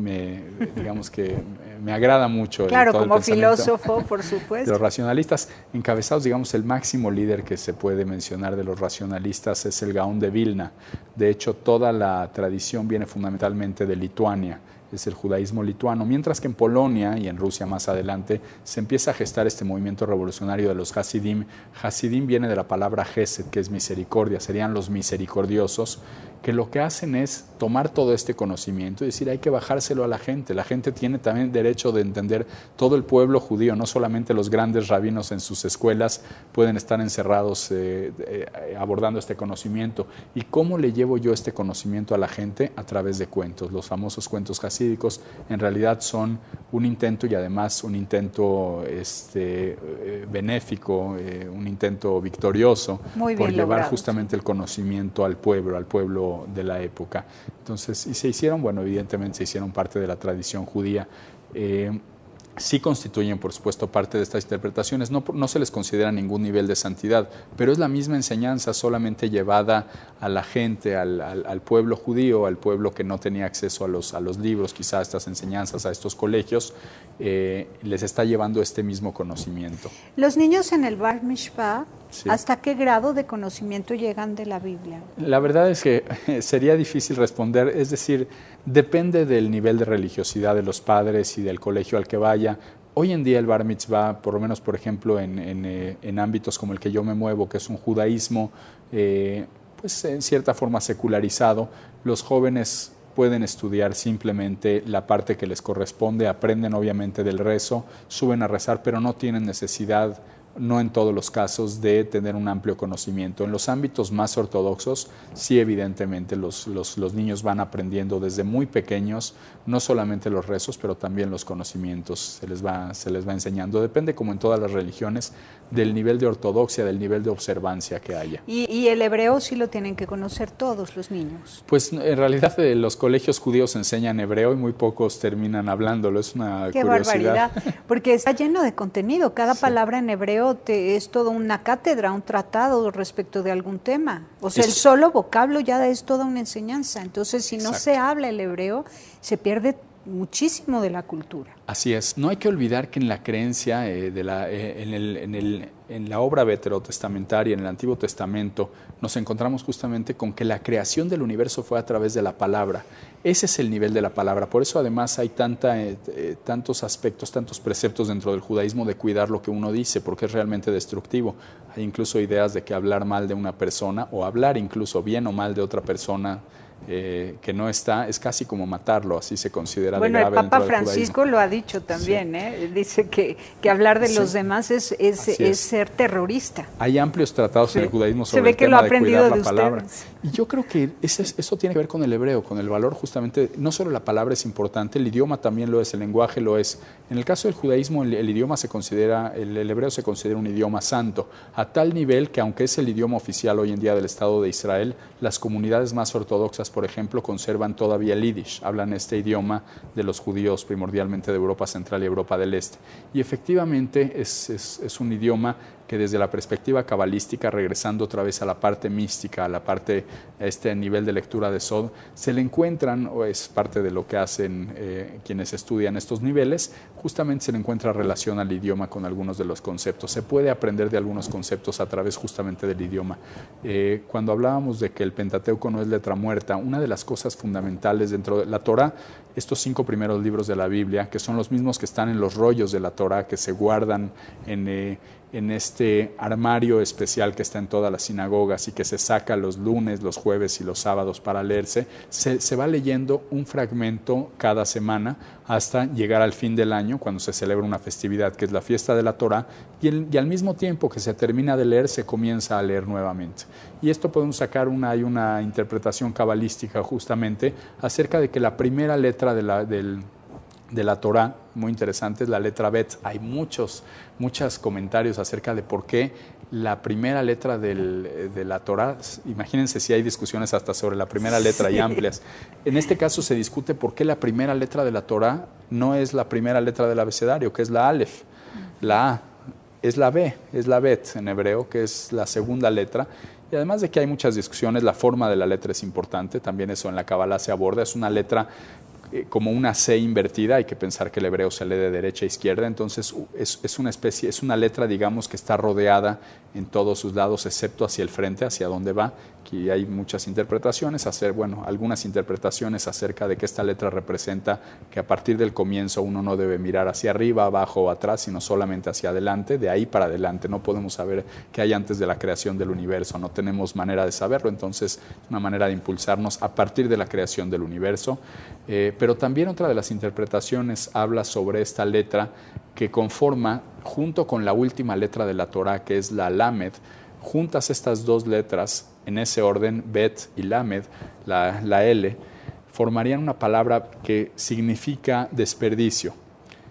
S3: digamos que me agrada mucho.
S2: Claro,
S3: todo
S2: como filósofo, por supuesto.
S3: De los racionalistas, encabezados, digamos, el máximo líder que se puede mencionar de los racionalistas es el Gaón de Vilna. De hecho, toda la tradición viene fundamentalmente de Lituania. Es el judaísmo lituano, mientras que en Polonia y en Rusia más adelante se empieza a gestar este movimiento revolucionario de los Hasidim. Hasidim viene de la palabra Hesed, que es misericordia, serían los misericordiosos, que lo que hacen es tomar todo este conocimiento y decir hay que bajárselo a la gente. La gente tiene también derecho de entender, todo el pueblo judío, no solamente los grandes rabinos en sus escuelas pueden estar encerrados abordando este conocimiento. ¿Y cómo le llevo yo este conocimiento a la gente? A través de cuentos. Los famosos cuentos hasídicos en realidad son un intento, y además un intento benéfico, un intento victorioso por llevar
S2: logrado,
S3: justamente el conocimiento al pueblo de la época. Entonces, y se hicieron, bueno, evidentemente se hicieron parte de la tradición judía. Sí constituyen, por supuesto, parte de estas interpretaciones. No se les considera ningún nivel de santidad, pero es la misma enseñanza, solamente llevada a la gente, al pueblo judío, al pueblo que no tenía acceso a los libros, quizá a estas enseñanzas, a estos colegios, les está llevando este mismo conocimiento.
S2: Los niños en el Bar Mishpah,
S3: sí.
S2: ¿Hasta qué grado de conocimiento llegan de la Biblia?
S3: La verdad es que sería difícil responder, es decir, depende del nivel de religiosidad de los padres y del colegio al que vaya. Hoy en día el Bar Mitzvah, por lo menos por ejemplo en ámbitos como el que yo me muevo, que es un judaísmo pues en cierta forma secularizado, los jóvenes pueden estudiar simplemente la parte que les corresponde, aprenden obviamente del rezo, suben a rezar, pero no tienen necesidad, no en todos los casos, de tener un amplio conocimiento. En los ámbitos más ortodoxos, sí, evidentemente, los niños van aprendiendo desde muy pequeños, no solamente los rezos, pero también los conocimientos, se les va enseñando. Depende, como en todas las religiones, del nivel de ortodoxia, del nivel de observancia que haya.
S2: ¿Y el hebreo sí lo tienen que conocer todos los niños?
S3: Pues en realidad los colegios judíos enseñan hebreo y muy pocos terminan hablándolo, es una
S2: ¡Qué
S3: curiosidad!
S2: barbaridad! Porque está lleno de contenido, cada palabra en hebreo es toda una cátedra, un tratado respecto de algún tema. O sea, el solo vocablo ya es toda una enseñanza. Entonces, si no se habla el hebreo, se pierde muchísimo de la cultura.
S3: Así es. No hay que olvidar que en la creencia, en la obra veterotestamentaria, en el Antiguo Testamento, nos encontramos justamente con que la creación del universo fue a través de la palabra. Ese es el nivel de la palabra. Por eso además hay tantos aspectos, tantos preceptos dentro del judaísmo de cuidar lo que uno dice, porque es realmente destructivo. Hay incluso ideas de que hablar mal de una persona o hablar incluso bien o mal de otra persona que no está, es casi como matarlo, así se considera de grave
S2: el Papa
S3: dentro del
S2: Francisco
S3: judaísmo.
S2: lo ha dicho también,
S3: Sí.
S2: Dice que hablar de los demás es ser terrorista.
S3: Hay amplios tratados en el judaísmo sobre
S2: se ve
S3: el
S2: que
S3: tema
S2: lo ha
S3: de
S2: aprendido
S3: cuidar
S2: de
S3: la palabra.
S2: ustedes.
S3: Y yo creo que eso tiene que ver con el hebreo, con el valor justamente, no solo la palabra es importante, el idioma también lo es, el lenguaje lo es. En el caso del judaísmo, el idioma se considera, el hebreo se considera un idioma santo, a tal nivel que aunque es el idioma oficial hoy en día del Estado de Israel, las comunidades más ortodoxas, por ejemplo, conservan todavía el yiddish, hablan este idioma de los judíos primordialmente de Europa Central y Europa del Este. Y efectivamente es un idioma que desde la perspectiva cabalística, regresando otra vez a la parte mística, a la parte, a este nivel de lectura de Sod, se le encuentran, o es parte de lo que hacen quienes estudian estos niveles, justamente se le encuentra relación al idioma con algunos de los conceptos. Se puede aprender de algunos conceptos a través justamente del idioma. Cuando hablábamos de que el Pentateuco no es letra muerta, una de las cosas fundamentales dentro de la Torá, estos 5 primeros libros de la Biblia, que son los mismos que están en los rollos de la Torá, que se guardan en este armario especial que está en todas las sinagogas y que se saca los lunes, los jueves y los sábados para leerse, se va leyendo un fragmento cada semana hasta llegar al fin del año, cuando se celebra una festividad que es la fiesta de la Torá, y al mismo tiempo que se termina de leer, se comienza a leer nuevamente. Y esto podemos sacar hay una interpretación cabalística justamente acerca de que la primera letra de la Torá, muy interesante, es la letra Bet. Hay muchos comentarios acerca de por qué la primera letra de la Torá, imagínense si hay discusiones hasta sobre la primera letra y amplias. En este caso se discute por qué la primera letra de la Torá no es la primera letra del abecedario, que es la Aleph. La A es la B, es la Bet en hebreo, que es la segunda letra. Y además de que hay muchas discusiones, la forma de la letra es importante, también eso en la Kabbalah se aborda, es una letra como una C invertida, hay que pensar que el hebreo se lee de derecha a izquierda, entonces es una letra, digamos, que está rodeada en todos sus lados, excepto hacia el frente, hacia donde va. Aquí hay muchas interpretaciones, algunas interpretaciones acerca de que esta letra representa que a partir del comienzo uno no debe mirar hacia arriba, abajo o atrás, sino solamente hacia adelante, de ahí para adelante. No podemos saber qué hay antes de la creación del universo, no tenemos manera de saberlo, entonces es una manera de impulsarnos a partir de la creación del universo. Pero también otra de las interpretaciones habla sobre esta letra que conforma, junto con la última letra de la Torá, que es la Lamed, juntas estas dos letras, en ese orden, Bet y Lamed, la L, formarían una palabra que significa desperdicio.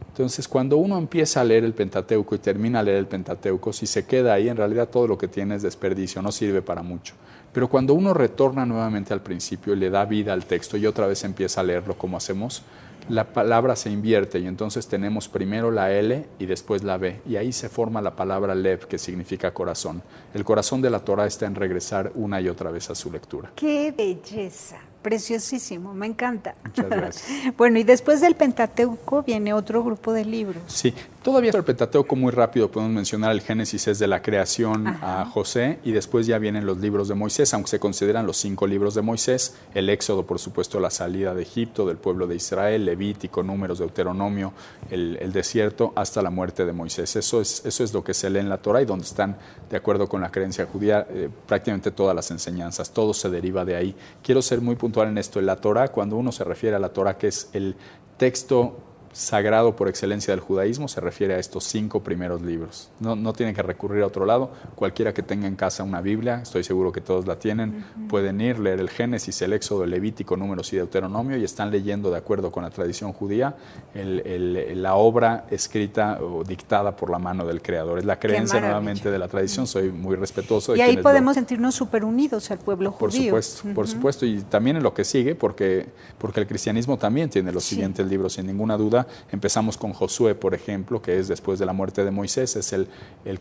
S3: Entonces, cuando uno empieza a leer el Pentateuco y termina a leer el Pentateuco, si se queda ahí, en realidad todo lo que tiene es desperdicio, no sirve para mucho. Pero cuando uno retorna nuevamente al principio y le da vida al texto y otra vez empieza a leerlo como hacemos, la palabra se invierte y entonces tenemos primero la L y después la B. Y ahí se forma la palabra Lev, que significa corazón. El corazón de la Torá está en regresar una y otra vez a su lectura.
S2: ¡Qué belleza! Preciosísimo, me encanta.
S3: Muchas gracias.
S2: Bueno, y después del Pentateuco viene otro grupo de libros.
S3: Sí, todavía el Pentateuco muy rápido, podemos mencionar el Génesis es de la creación a José y después ya vienen los libros de Moisés, aunque se consideran los 5 libros de Moisés, el Éxodo, por supuesto, la salida de Egipto, del pueblo de Israel, Levítico, Números, Deuteronomio, el desierto, hasta la muerte de Moisés. Eso es lo que se lee en la Torá y donde están, de acuerdo con la creencia judía, prácticamente todas las enseñanzas, todo se deriva de ahí. Quiero ser muy puntual en esto, en la Torá, cuando uno se refiere a la Torá, que es el texto sagrado por excelencia del judaísmo, se refiere a estos 5 primeros libros. No tienen que recurrir a otro lado. Cualquiera que tenga en casa una Biblia, estoy seguro que todos la tienen, pueden ir, leer el Génesis, el Éxodo, el Levítico, Números y Deuteronomio y están leyendo, de acuerdo con la tradición judía, la obra escrita o dictada por la mano del Creador. Es la creencia nuevamente de la tradición, soy muy respetuoso.
S2: Y ahí podemos sentirnos súper unidos al pueblo judío.
S3: Por supuesto, y también en lo que sigue, porque el cristianismo también tiene los siguientes libros, sin ninguna duda. Empezamos con Josué, por ejemplo, que es después de la muerte de Moisés, es el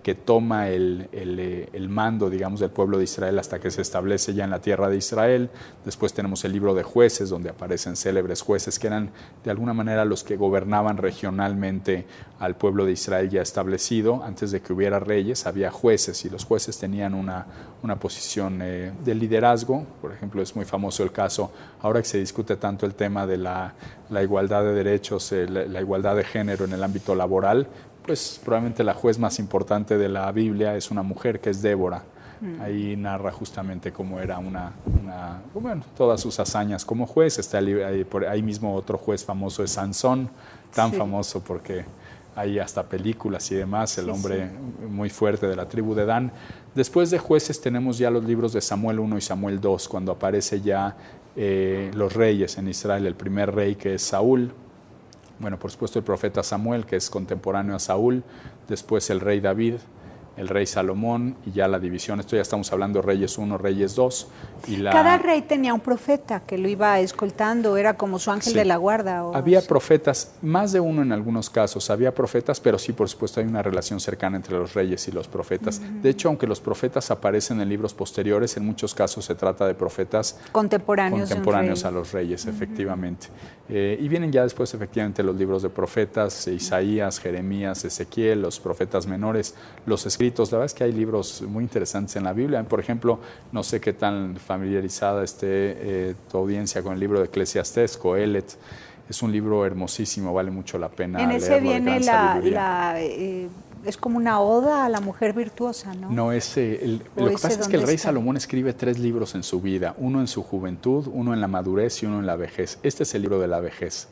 S3: que toma el mando, digamos, del pueblo de Israel hasta que se establece ya en la tierra de Israel. Después tenemos el libro de Jueces, donde aparecen célebres jueces que eran de alguna manera los que gobernaban regionalmente al pueblo de Israel ya establecido. Antes de que hubiera reyes, había jueces y los jueces tenían una posición de liderazgo. Por ejemplo, es muy famoso el caso, ahora que se discute tanto el tema de la igualdad de derechos, la igualdad de género en el ámbito laboral, pues probablemente la juez más importante de la Biblia es una mujer que es Débora. Ahí narra justamente cómo era todas sus hazañas como juez. Está ahí mismo otro juez famoso es Sansón, tan famoso porque hay hasta películas y demás, el hombre muy fuerte de la tribu de Dan. Después de Jueces tenemos ya los libros de Samuel 1 y Samuel 2, cuando aparece ya los reyes en Israel, el primer rey que es Saúl. Bueno, por supuesto el profeta Samuel, que es contemporáneo a Saúl, después el rey David, el rey Salomón y ya la división. Esto ya estamos hablando Reyes 1, Reyes 2.
S2: Cada rey tenía un profeta que lo iba escoltando, era como su ángel de la guarda.
S3: Había profetas, más de uno en algunos casos, había profetas, pero sí, por supuesto, hay una relación cercana entre los reyes y los profetas. De hecho, aunque los profetas aparecen en libros posteriores, en muchos casos se trata de profetas contemporáneos a los reyes, efectivamente. Y vienen ya después, efectivamente, los libros de profetas, Isaías, Jeremías, Ezequiel, los profetas menores, los escritos. La verdad es que hay libros muy interesantes en la Biblia. Por ejemplo, no sé qué tan familiarizada esté tu audiencia con el libro de Eclesiastés, Coelet. Es un libro hermosísimo, vale mucho la pena leerlo.
S2: En ese viene es como una oda a la mujer virtuosa, ¿no?
S3: No, lo que pasa es que el rey Salomón escribe 3 libros en su vida, uno en su juventud, uno en la madurez y uno en la vejez. Este es el libro de la vejez.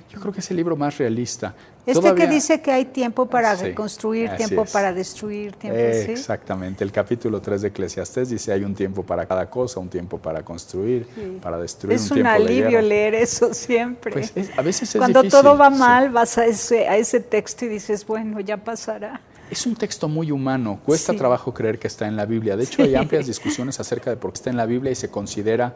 S3: Yo creo que es el libro más realista.
S2: Que dice que hay tiempo para reconstruir, tiempo para destruir, tiempo,
S3: Exactamente. El capítulo 3 de Eclesiastés dice hay un tiempo para cada cosa, un tiempo para construir, para destruir, un tiempo de guerra.
S2: Es un alivio leer eso siempre.
S3: Pues a veces es
S2: Cuando
S3: difícil.
S2: todo va mal, vas a ese texto y dices, bueno, ya pasará.
S3: Es un texto muy humano, cuesta trabajo creer que está en la Biblia. De hecho, hay amplias discusiones acerca de por qué está en la Biblia y se considera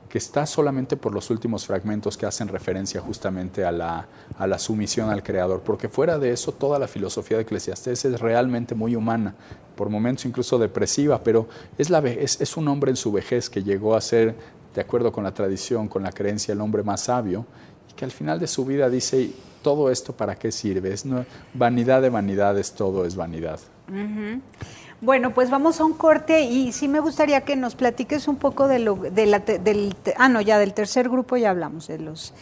S3: que está solamente por los últimos fragmentos que hacen referencia justamente a la sumisión al Creador, porque fuera de eso toda la filosofía de Eclesiastés es realmente muy humana, por momentos incluso depresiva, pero es un hombre en su vejez que llegó a ser, de acuerdo con la tradición, con la creencia, el hombre más sabio, y que al final de su vida dice, ¿todo esto para qué sirve? Vanidad de vanidades, todo es vanidad.
S2: Bueno, pues vamos a un corte y sí me gustaría que nos platiques un poco del tercer grupo ya hablamos de los,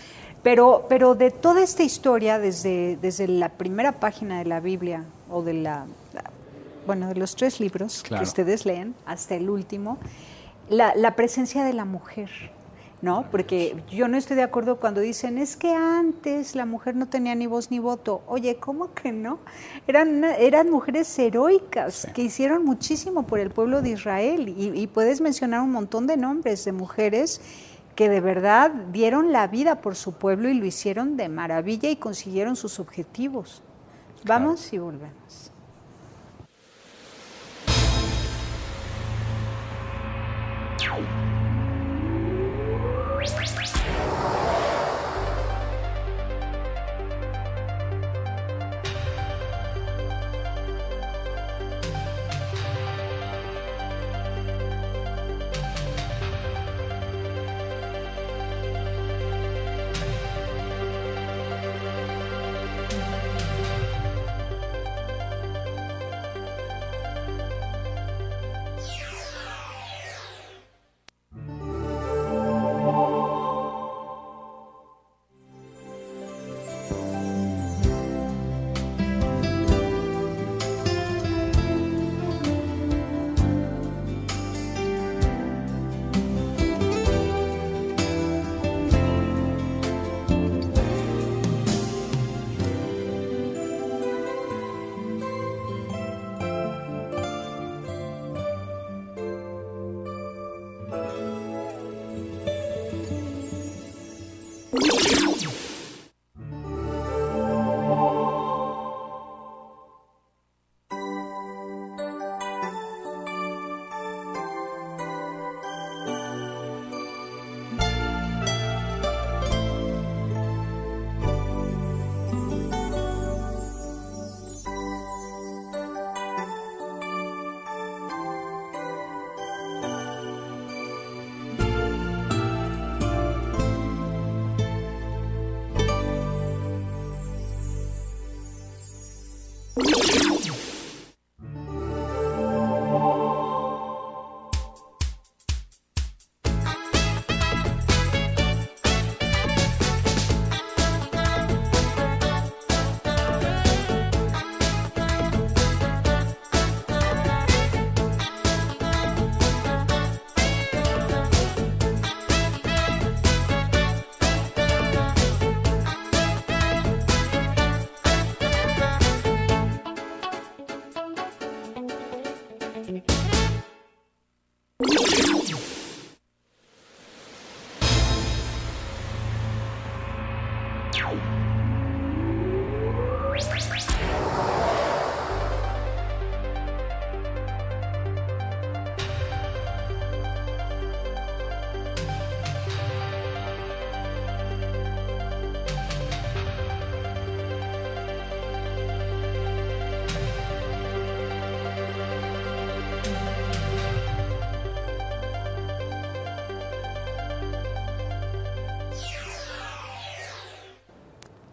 S2: pero de toda esta historia desde la primera página de la Biblia o de de los 3 libros que ustedes leen hasta el último, la presencia de la mujer. ¿No? Porque yo no estoy de acuerdo cuando dicen, es que antes la mujer no tenía ni voz ni voto. Oye, ¿cómo que no? Eran mujeres heroicas que hicieron muchísimo por el pueblo de Israel y puedes mencionar un montón de nombres de mujeres que de verdad dieron la vida por su pueblo y lo hicieron de maravilla y consiguieron sus objetivos. Vamos y volvemos.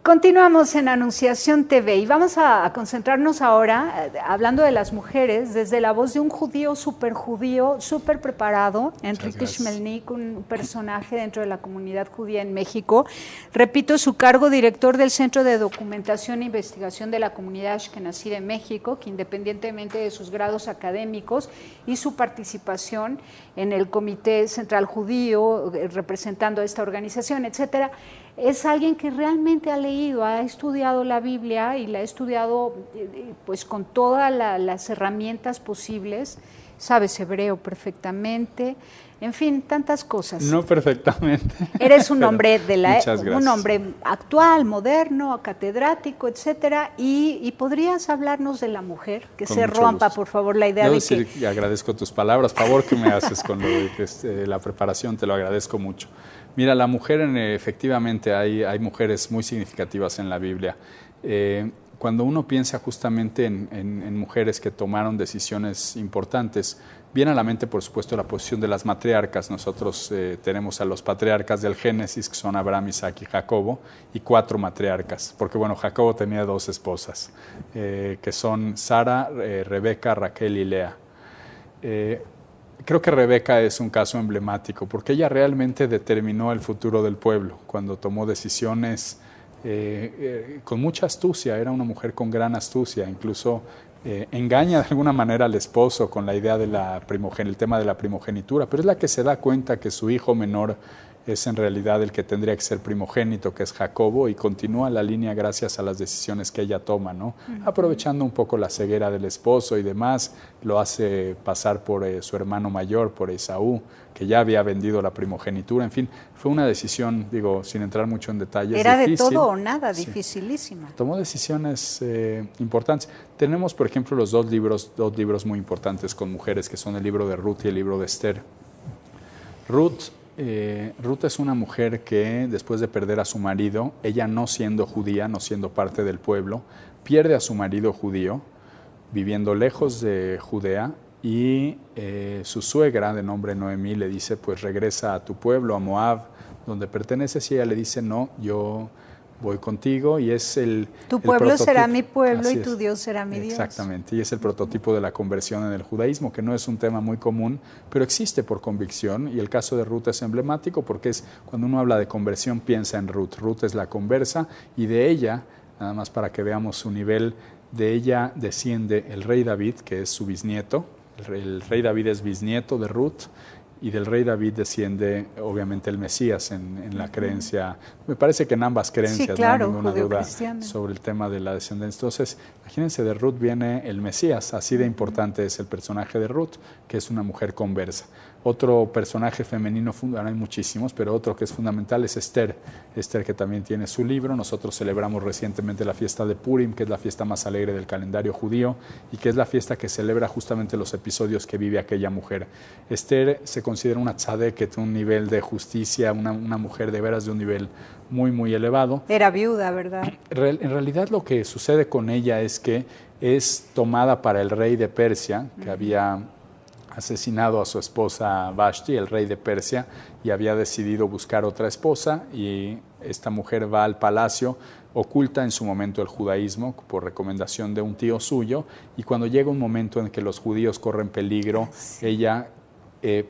S2: Continuamos en Anunciación TV y vamos a concentrarnos ahora, hablando de las mujeres, desde la voz de un judío, súper preparado, Enrique Shmelnik, un personaje dentro de la comunidad judía en México. Repito, su cargo director del Centro de Documentación e Investigación de la Comunidad Ashkenazí de México, que independientemente de sus grados académicos y su participación en el Comité Central Judío, representando a esta organización, etcétera, es alguien que realmente ha leído, ha estudiado la Biblia y la ha estudiado pues con todas las herramientas posibles, sabes hebreo perfectamente, en fin, tantas cosas.
S3: No perfectamente.
S2: Eres un hombre
S3: un
S2: hombre actual, moderno, catedrático, etcétera, y podrías hablarnos de la mujer, que
S3: Con
S2: se
S3: mucho
S2: rompa,
S3: gusto.
S2: por favor, la idea
S3: Debo
S2: de
S3: decir
S2: que
S3: agradezco tus palabras, favor que me haces con lo de la preparación, te lo agradezco mucho. Mira, la mujer, efectivamente, hay mujeres muy significativas en la Biblia. Cuando uno piensa justamente en mujeres que tomaron decisiones importantes, viene a la mente, por supuesto, la posición de las matriarcas. Nosotros tenemos a los patriarcas del Génesis, que son Abraham, Isaac y Jacobo, y 4 matriarcas, porque bueno, Jacobo tenía 2 esposas, que son Sara, Rebeca, Raquel y Lea. Creo que Rebeca es un caso emblemático porque ella realmente determinó el futuro del pueblo cuando tomó decisiones con mucha astucia. Era una mujer con gran astucia, incluso engaña de alguna manera al esposo con la idea de el tema de la primogenitura, pero es la que se da cuenta que su hijo menor es en realidad el que tendría que ser primogénito, que es Jacobo, y continúa la línea gracias a las decisiones que ella toma, ¿no? Aprovechando un poco la ceguera del esposo y demás, lo hace pasar por su hermano mayor, por Esaú, que ya había vendido la primogenitura. En fin, fue una decisión, digo, sin entrar mucho en detalles,
S2: era
S3: difícil.
S2: de todo o nada,
S3: Sí.
S2: dificilísima.
S3: Tomó decisiones importantes. Tenemos, por ejemplo, los dos libros muy importantes con mujeres, que son el libro de Ruth y el libro de Esther. Ruth es una mujer que, después de perder a su marido, ella no siendo judía, no siendo parte del pueblo, pierde a su marido judío, viviendo lejos de Judea, y su suegra, de nombre Noemí, le dice, pues regresa a tu pueblo, a Moab, donde perteneces, y ella le dice, no, yo voy contigo, y es
S2: tu pueblo será mi pueblo y
S3: Así
S2: tu
S3: es.
S2: Dios será mi Dios.
S3: Exactamente, y es el prototipo de la conversión en el judaísmo, que no es un tema muy común, pero existe por convicción, y el caso de Ruth es emblemático porque es cuando uno habla de conversión piensa en Ruth. Ruth es la conversa, y de ella, nada más para que veamos su nivel, de ella desciende el rey David, que es su bisnieto. El rey David es bisnieto de Ruth, y del rey David desciende obviamente el Mesías en la creencia, me parece que en ambas creencias,
S2: sí, claro,
S3: no hay ninguna duda
S2: cristiana,
S3: sobre el tema de la descendencia. Entonces, imagínense, de Ruth viene el Mesías, así de importante es el personaje de Ruth, que es una mujer conversa. Otro personaje femenino, hay muchísimos, pero otro que es fundamental es Esther. Esther, que también tiene su libro. Nosotros celebramos recientemente la fiesta de Purim, que es la fiesta más alegre del calendario judío y que es la fiesta que celebra justamente los episodios que vive aquella mujer. Esther se considera una tzadeket, un nivel de justicia, una mujer de veras de un nivel muy, muy elevado.
S2: Era viuda, ¿verdad?
S3: En realidad lo que sucede con ella es que es tomada para el rey de Persia, que había asesinado a su esposa Vashti, el rey de Persia, y había decidido buscar otra esposa, y esta mujer va al palacio, oculta en su momento el judaísmo por recomendación de un tío suyo, y cuando llega un momento en que los judíos corren peligro, ella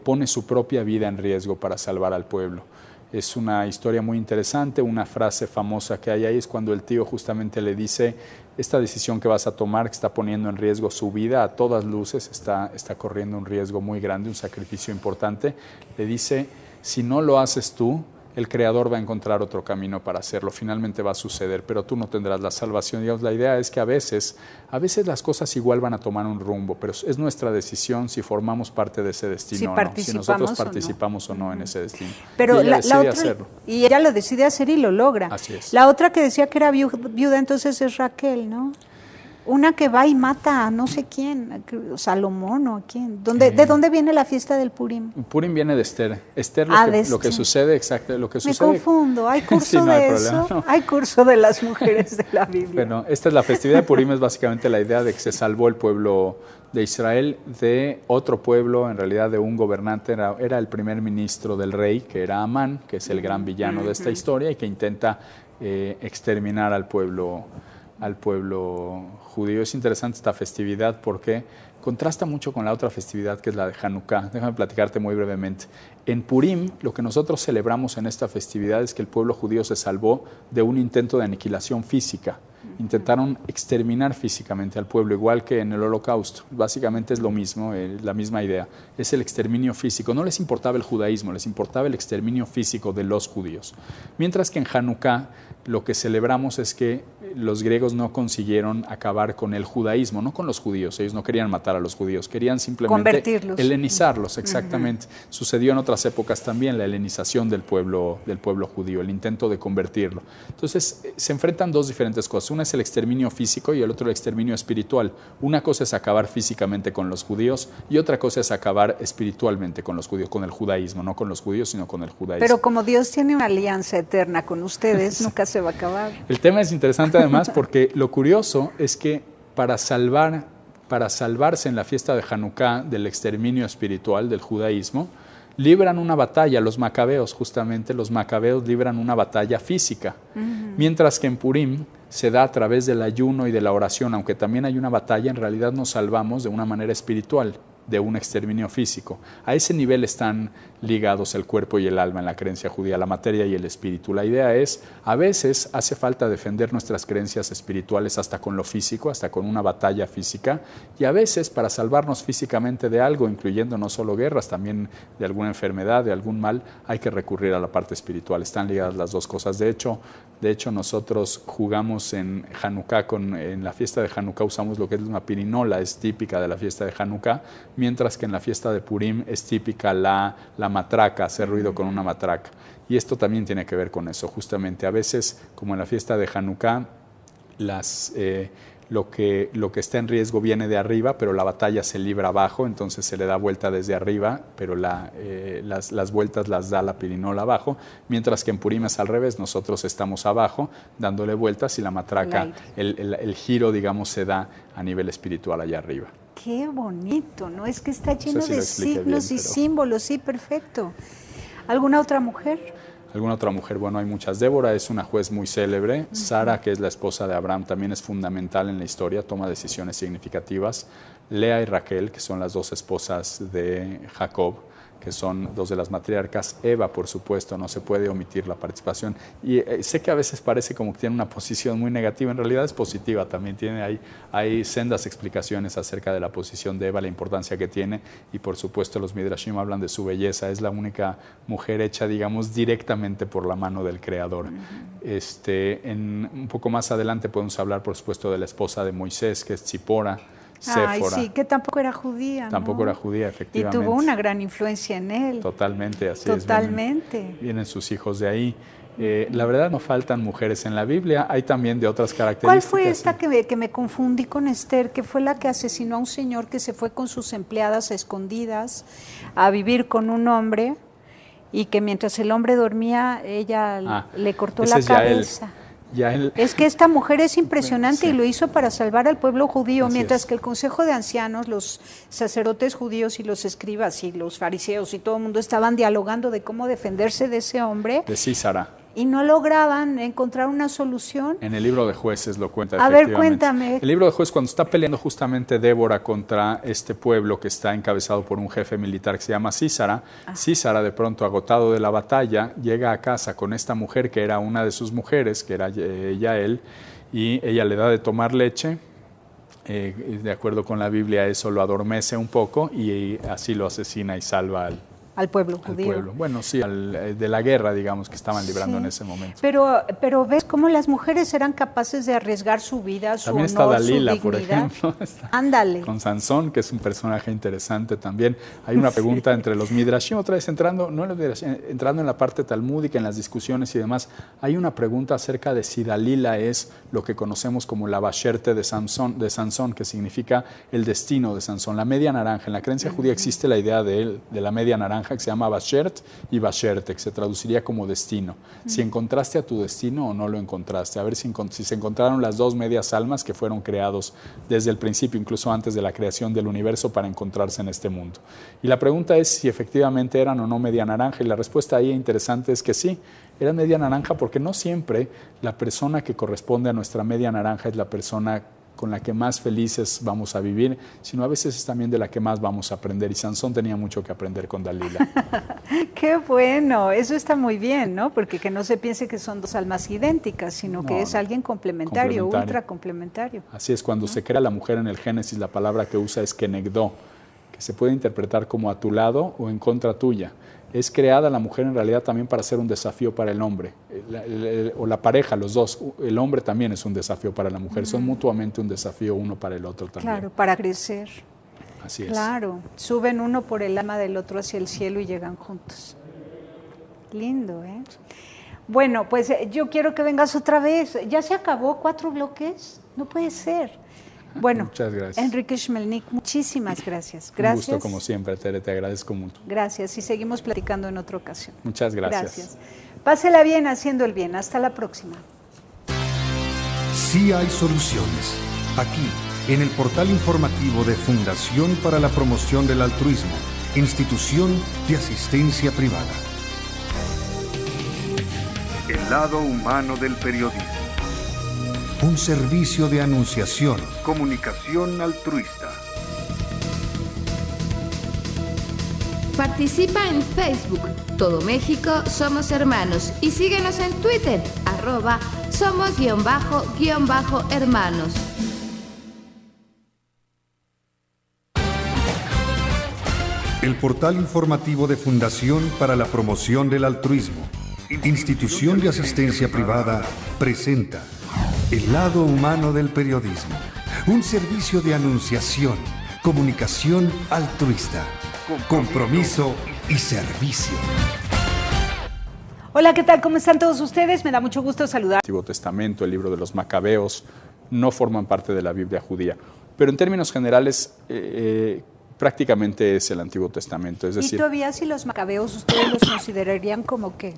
S3: pone su propia vida en riesgo para salvar al pueblo. Es una historia muy interesante. Una frase famosa que hay ahí es cuando el tío justamente le dice: esta decisión que vas a tomar, que está poniendo en riesgo su vida a todas luces, está corriendo un riesgo muy grande, un sacrificio importante, le dice: si no lo haces tú, el Creador va a encontrar otro camino para hacerlo, finalmente va a suceder, pero tú no tendrás la salvación. Digamos, la idea es que a veces las cosas igual van a tomar un rumbo, pero es nuestra decisión si formamos parte de ese destino o no, si nosotros participamos o no en ese destino.
S2: Pero
S3: y ella decide
S2: otra,
S3: hacerlo.
S2: Y ella lo decide hacer y lo logra.
S3: Así es.
S2: La otra que decía que era viuda entonces es Raquel, ¿no? Una que va y mata a no sé quién, Salomón o a quién. ¿De dónde viene la fiesta del Purim?
S3: Purim viene de Esther. Esther, lo que sucede, exacto, lo que sucede.
S2: Me confundo, ¿hay curso
S3: sí, no
S2: de
S3: hay
S2: eso?
S3: problema, no.
S2: Hay curso de las mujeres de la Biblia.
S3: Bueno, esta es la festividad de Purim, es básicamente la idea de que se salvó el pueblo de Israel de otro pueblo, en realidad de un gobernante, era el primer ministro del rey, que era Amán, que es el gran villano de esta historia y que intenta exterminar al pueblo judío. Es interesante esta festividad porque contrasta mucho con la otra festividad que es la de Hanukkah. Déjame platicarte muy brevemente. En Purim, lo que nosotros celebramos en esta festividad es que el pueblo judío se salvó de un intento de aniquilación física. Intentaron exterminar físicamente al pueblo, igual que en el Holocausto. Básicamente es lo mismo, la misma idea. Es el exterminio físico. No les importaba el judaísmo, les importaba el exterminio físico de los judíos. Mientras que en Hanukkah lo que celebramos es que los griegos no consiguieron acabar con el judaísmo, no con los judíos. Ellos no querían matar a los judíos, querían simplemente helenizarlos, exactamente. Sucedió en otras épocas también la helenización del pueblo judío, el intento de convertirlo. Entonces se enfrentan dos diferentes cosas. Una es el exterminio físico y el otro el exterminio espiritual. Una cosa es acabar físicamente con los judíos y otra cosa es acabar espiritualmente con los judíos, con el judaísmo, no con los judíos, sino con el judaísmo.
S2: Pero como Dios tiene una alianza eterna con ustedes, nunca se va a acabar.
S3: El tema es interesante además porque lo curioso es que para salvarse en la fiesta de Hanukkah del exterminio espiritual del judaísmo, libran una batalla, los macabeos justamente, los macabeos libran una batalla física, mientras que en Purim se da a través del ayuno y de la oración, aunque también hay una batalla, en realidad nos salvamos de una manera espiritual, de un exterminio físico. A ese nivel están ligados el cuerpo y el alma en la creencia judía, la materia y el espíritu. La idea es, a veces hace falta defender nuestras creencias espirituales hasta con lo físico, hasta con una batalla física, y a veces para salvarnos físicamente de algo, incluyendo no solo guerras, también de alguna enfermedad, de algún mal, hay que recurrir a la parte espiritual. Están ligadas las dos cosas. De hecho nosotros jugamos en Hanukkah, en la fiesta de Hanukkah usamos lo que es una pirinola, es típica de la fiesta de Hanukkah, mientras que en la fiesta de Purim es típica la matraca, hacer ruido con una matraca. Y esto también tiene que ver con eso, justamente. A veces, como en la fiesta de Hanukkah, lo que está en riesgo viene de arriba, pero la batalla se libra abajo, entonces se le da vuelta desde arriba, pero las vueltas las da la pirinola abajo, mientras que en Purim es al revés, nosotros estamos abajo dándole vueltas y la matraca, el giro, digamos, se da a nivel espiritual allá arriba.
S2: Qué bonito, ¿no? Es que está lleno de signos y símbolos, sí, perfecto. ¿Alguna otra mujer?
S3: ¿Alguna otra mujer? Bueno, hay muchas. Débora es una juez muy célebre. Sara, que es la esposa de Abraham, también es fundamental en la historia, toma decisiones significativas. Lea y Raquel, que son las dos esposas de Jacob, que son dos de las matriarcas. Eva, por supuesto, no se puede omitir la participación. Y sé que a veces parece como que tiene una posición muy negativa, en realidad es positiva también. Hay sendas explicaciones acerca de la posición de Eva, la importancia que tiene, y por supuesto los Midrashim hablan de su belleza. Es la única mujer hecha, digamos, directamente por la mano del Creador. Un poco más adelante podemos hablar, por supuesto, de la esposa de Moisés, que es Tzipora. Séfora.
S2: Ay, sí, que tampoco era judía.
S3: Tampoco era judía, efectivamente.
S2: Y tuvo una gran influencia en él.
S3: Totalmente, así
S2: Totalmente.
S3: es. Vienen sus hijos de ahí. La verdad no faltan mujeres en la Biblia, hay también de otras características.
S2: ¿Cuál fue esta que me confundí con Esther, que fue la que asesinó a un señor que se fue con sus empleadas a escondidas a vivir con un hombre y que mientras el hombre dormía ella le cortó la cabeza? Es que esta mujer es impresionante, sí. Y lo hizo para salvar al pueblo judío, así mientras que el consejo de ancianos, los sacerdotes judíos y los escribas y los fariseos y todo el mundo estaban dialogando de cómo defenderse de ese hombre.
S3: De Císara.
S2: Y no lograban encontrar una solución.
S3: En el libro de Jueces lo cuenta.
S2: A ver, cuéntame.
S3: El libro de Jueces, cuando está peleando justamente Débora contra este pueblo que está encabezado por un jefe militar que se llama Císara, Císara, de pronto agotado de la batalla, llega a casa con esta mujer que era una de sus mujeres, que era él, y ella le da de tomar leche. De acuerdo con la Biblia, eso lo adormece un poco y así lo asesina y salva
S2: al pueblo judío.
S3: Bueno, sí, de la guerra, digamos, que estaban librando en ese momento.
S2: Pero ves cómo las mujeres eran capaces de arriesgar su vida, su
S3: también
S2: honor,
S3: está Dalila,
S2: su
S3: por ejemplo.
S2: Ándale.
S3: Con Sansón, que es un personaje interesante también. Hay una pregunta entre los Midrashim, otra vez entrando en la parte talmúdica, en las discusiones y demás. Hay una pregunta acerca de si Dalila es lo que conocemos como la Basherte de Sansón, que significa el destino de Sansón, la media naranja. En la creencia judía existe la idea de la media naranja, naranja que se llama Bashert y Basherte, que se traduciría como destino. Si encontraste a tu destino o no lo encontraste. A ver si se encontraron las dos medias almas que fueron creados desde el principio, incluso antes de la creación del universo, para encontrarse en este mundo. Y la pregunta es si efectivamente eran o no media naranja, y la respuesta ahí interesante es que sí, eran media naranja, porque no siempre la persona que corresponde a nuestra media naranja es la persona con la que más felices vamos a vivir, sino a veces es también de la que más vamos a aprender, y Sansón tenía mucho que aprender con Dalila.
S2: Qué bueno, eso está muy bien, ¿no? Porque que no se piense que son dos almas idénticas, sino que es alguien complementario, ultra complementario.
S3: Así es, cuando se crea la mujer en el Génesis, la palabra que usa es kenegdó, que se puede interpretar como a tu lado o en contra tuya. Es creada la mujer en realidad también para ser un desafío para el hombre, o la pareja, los dos. El hombre también es un desafío para la mujer, son mutuamente un desafío uno para el otro también.
S2: Claro, para crecer.
S3: Así es.
S2: Claro, suben uno por el alma del otro hacia el cielo y llegan juntos. Lindo, ¿eh? Bueno, pues yo quiero que vengas otra vez. ¿Ya se acabó 4 bloques? No puede ser. Bueno,
S3: muchas gracias.
S2: Enrique Schmelnik, muchísimas gracias. Gracias.
S3: Un gusto como siempre, Tere, te agradezco mucho.
S2: Gracias, y seguimos platicando en otra ocasión.
S3: Muchas gracias.
S2: Gracias. Pásela bien haciendo el bien. Hasta la próxima.
S1: Sí hay soluciones. Aquí, en el portal informativo de Fundación para la Promoción del Altruismo, Institución de Asistencia Privada. El lado humano del periodismo. Un servicio de anunciación, comunicación altruista.
S4: Participa en Facebook, Todo México Somos Hermanos, y síguenos en Twitter, @somos_hermanos.
S1: El portal informativo de Fundación para la Promoción del Altruismo, Institución de Asistencia Privada, presenta El lado humano del periodismo, un servicio de anunciación, comunicación altruista, compromiso y servicio.
S2: Hola, ¿qué tal? ¿Cómo están todos ustedes? Me da mucho gusto saludar.
S3: El Antiguo Testamento, el libro de los Macabeos, no forman parte de la Biblia judía. Pero en términos generales, prácticamente es el Antiguo Testamento. Es decir,
S2: ¿y todavía si los Macabeos ustedes los considerarían como qué?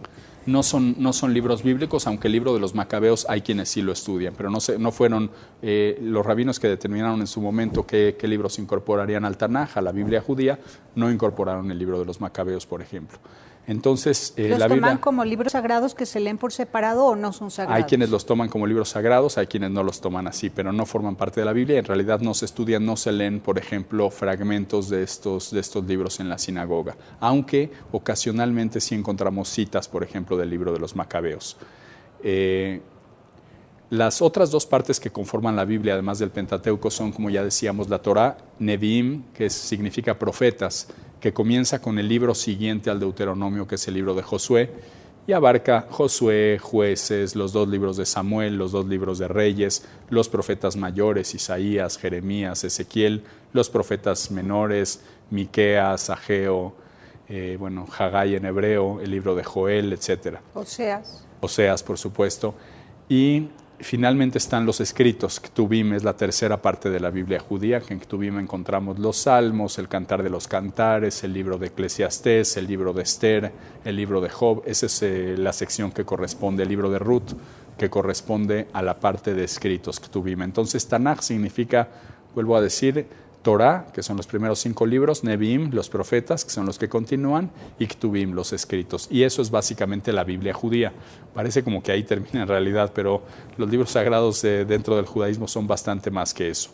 S3: No son libros bíblicos, aunque el libro de los Macabeos hay quienes sí lo estudian, pero no fueron los rabinos que determinaron en su momento qué libros incorporarían al Tanaj, a la Biblia judía, no incorporaron el libro de los Macabeos, por ejemplo. Entonces,
S2: ¿los
S3: la
S2: toman
S3: Biblia,
S2: como libros sagrados que se leen por separado o no son sagrados?
S3: hay quienes los toman como libros sagrados, hay quienes no los toman así, pero no forman parte de la Biblia. En realidad no se estudian, no se leen, por ejemplo, fragmentos de estos libros en la sinagoga, aunque ocasionalmente sí encontramos citas, por ejemplo, del libro de los Macabeos. Las otras dos partes que conforman la Biblia, además del Pentateuco, son, como ya decíamos, la Torá, Neviim, que significa profetas, que comienza con el libro siguiente al Deuteronomio, que es el libro de Josué, y abarca Josué, Jueces, los 2 libros de Samuel, los 2 libros de Reyes, los profetas mayores, Isaías, Jeremías, Ezequiel, los profetas menores, Miqueas, Ageo, Haggai en hebreo, el libro de Joel, etc. Oseas, por supuesto. Y finalmente están los escritos. Ketuvim es la tercera parte de la Biblia judía, que en Ketuvim encontramos los Salmos, el Cantar de los Cantares, el libro de Eclesiastés, el libro de Esther, el libro de Job. Esa es la sección que corresponde al libro de Ruth, que corresponde a la parte de escritos, Ketuvim. Entonces, Tanaj significa, vuelvo a decir, Torah, que son los primeros 5 libros, Neviim, los profetas, que son los que continúan, y Ketuvim, los escritos. Y eso es básicamente la Biblia judía. Parece como que ahí termina en realidad, pero los libros sagrados dentro del judaísmo son bastante más que eso.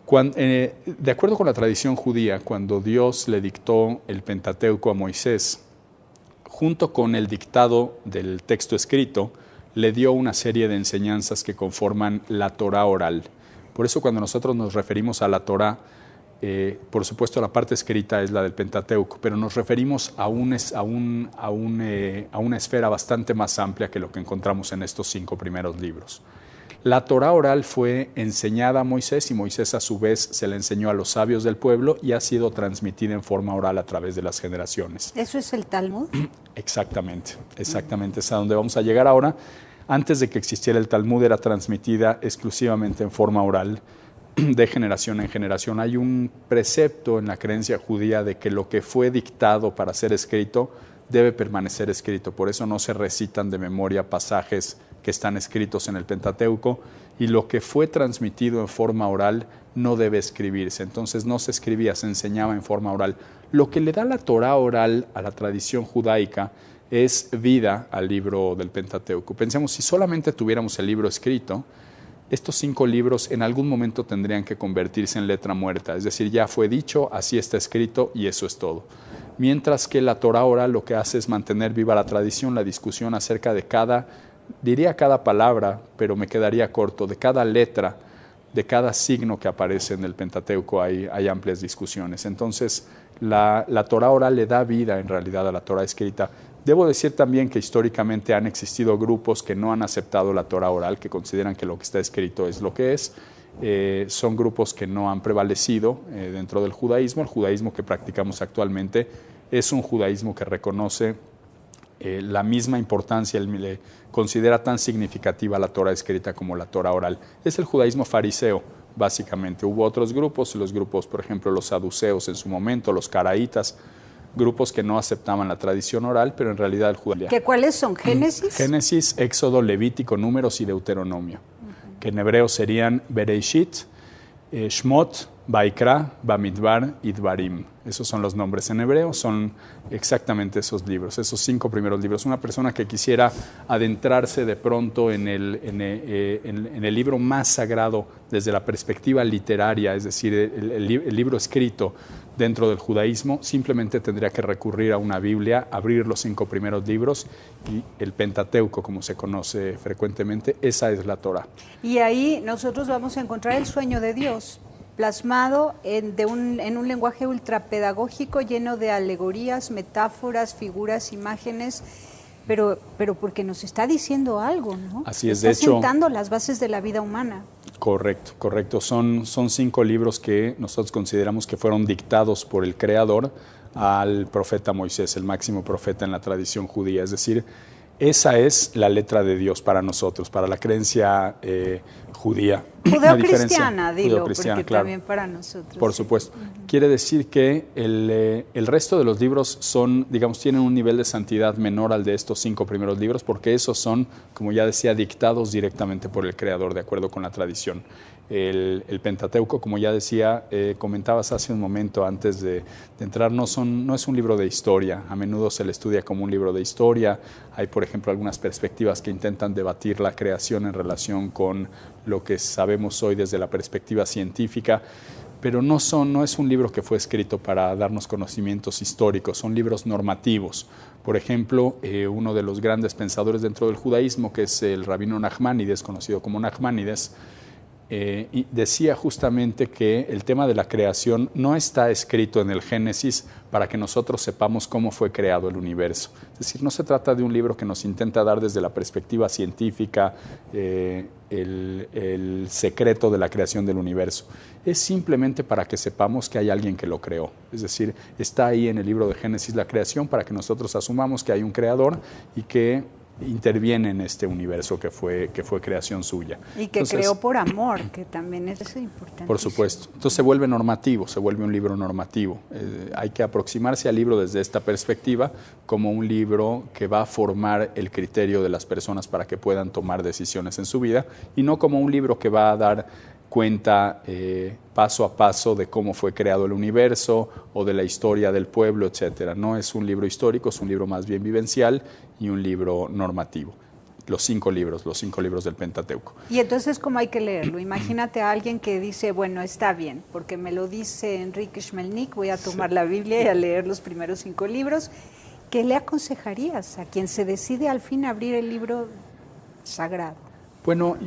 S3: De acuerdo con la tradición judía, cuando Dios le dictó el Pentateuco a Moisés, junto con el dictado del texto escrito, le dio una serie de enseñanzas que conforman la Torah oral. Por eso cuando nosotros nos referimos a la Torá, por supuesto la parte escrita es la del Pentateuco, pero nos referimos a una esfera bastante más amplia que lo que encontramos en estos 5 primeros libros. La Torá oral fue enseñada a Moisés y Moisés a su vez se la enseñó a los sabios del pueblo y ha sido transmitida en forma oral a través de las generaciones.
S2: ¿Eso es el Talmud? Exactamente,
S3: es a donde vamos a llegar ahora. Antes de que existiera el Talmud era transmitida exclusivamente en forma oral de generación en generación. Hay un precepto en la creencia judía de que lo que fue dictado para ser escrito debe permanecer escrito. Por eso no se recitan de memoria pasajes que están escritos en el Pentateuco, y lo que fue transmitido en forma oral no debe escribirse. Entonces no se escribía, se enseñaba en forma oral. Lo que le da la Torá oral a la tradición judaica es vida al libro del Pentateuco. Pensemos, si solamente tuviéramos el libro escrito, estos 5 libros en algún momento tendrían que convertirse en letra muerta, es decir, ya fue dicho, así está escrito y eso es todo. Mientras que la Torá oral lo que hace es mantener viva la tradición, la discusión acerca de cada palabra, pero me quedaría corto, de cada letra, de cada signo que aparece en el Pentateuco hay amplias discusiones. Entonces, la Torá oral le da vida en realidad a la Torá escrita. Debo decir también que históricamente han existido grupos que no han aceptado la Torá oral, que consideran que lo que está escrito es lo que es. Son grupos que no han prevalecido dentro del judaísmo. El judaísmo que practicamos actualmente es un judaísmo que reconoce la misma importancia, le considera tan significativa la Torá escrita como la Torá oral. Es el judaísmo fariseo, básicamente. Hubo otros grupos, los grupos, por ejemplo, los saduceos en su momento, los caraítas, grupos que no aceptaban la tradición oral, pero en realidad el judaísmo.
S2: ¿Qué cuáles son? ¿Génesis?
S3: Génesis, Éxodo, Levítico, Números y Deuteronomio, que en hebreo serían Bereishit, Shmot, Baikra, Bamidbar y Dvarim. Esos son los nombres en hebreo, son exactamente esos libros, esos 5 primeros libros. Una persona que quisiera adentrarse de pronto en el libro más sagrado desde la perspectiva literaria, es decir, el libro escrito dentro del judaísmo, simplemente tendría que recurrir a una Biblia, abrir los 5 primeros libros y el Pentateuco, como se conoce frecuentemente, esa es la Torá.
S2: Y ahí nosotros vamos a encontrar el sueño de Dios, plasmado en un lenguaje ultrapedagógico lleno de alegorías, metáforas, figuras, imágenes, pero porque nos está diciendo algo, ¿no?
S3: Así es,
S2: está
S3: de hecho,
S2: sentando las bases de la vida humana.
S3: Correcto. Son 5 libros que nosotros consideramos que fueron dictados por el Creador al profeta Moisés, el máximo profeta en la tradición judía. Es decir, esa es la letra de Dios para nosotros, para la creencia judía.
S2: Judeocristiana, dilo, porque
S3: claro,
S2: también para nosotros.
S3: Por supuesto. Quiere decir que el resto de los libros tienen un nivel de santidad menor al de estos 5 primeros libros, porque esos son, como ya decía, dictados directamente por el Creador, de acuerdo con la tradición. El Pentateuco, como ya decía, comentabas hace un momento antes de entrar, no es un libro de historia. A menudo se le estudia como un libro de historia. Hay, por ejemplo, algunas perspectivas que intentan debatir la creación en relación con lo que sabemos hoy desde la perspectiva científica, pero no es un libro que fue escrito para darnos conocimientos históricos, son libros normativos. Por ejemplo, uno de los grandes pensadores dentro del judaísmo, que es el rabino Nachmanides, conocido como Nachmanides, y decía justamente que el tema de la creación no está escrito en el Génesis para que nosotros sepamos cómo fue creado el universo. Es decir, no se trata de un libro que nos intenta dar desde la perspectiva científica el secreto de la creación del universo. Es simplemente para que sepamos que hay alguien que lo creó. Es decir, está ahí en el libro de Génesis la creación para que nosotros asumamos que hay un creador y que interviene en este universo que fue creación suya.
S2: Y que creó por amor, que también es importante.
S3: Por supuesto. Entonces se vuelve normativo, se vuelve un libro normativo. Hay que aproximarse al libro desde esta perspectiva como un libro que va a formar el criterio de las personas para que puedan tomar decisiones en su vida, y no como un libro que va a dar cuenta paso a paso de cómo fue creado el universo o de la historia del pueblo, etcétera. No es un libro histórico, es un libro más bien vivencial y un libro normativo. Los 5 libros del Pentateuco.
S2: Y entonces, ¿cómo hay que leerlo? Imagínate a alguien que dice, bueno, está bien, porque me lo dice Enrique Schmelnick, voy a tomar la Biblia y a leer los primeros 5 libros. ¿Qué le aconsejarías a quien se decide al fin abrir el libro sagrado?
S3: Bueno,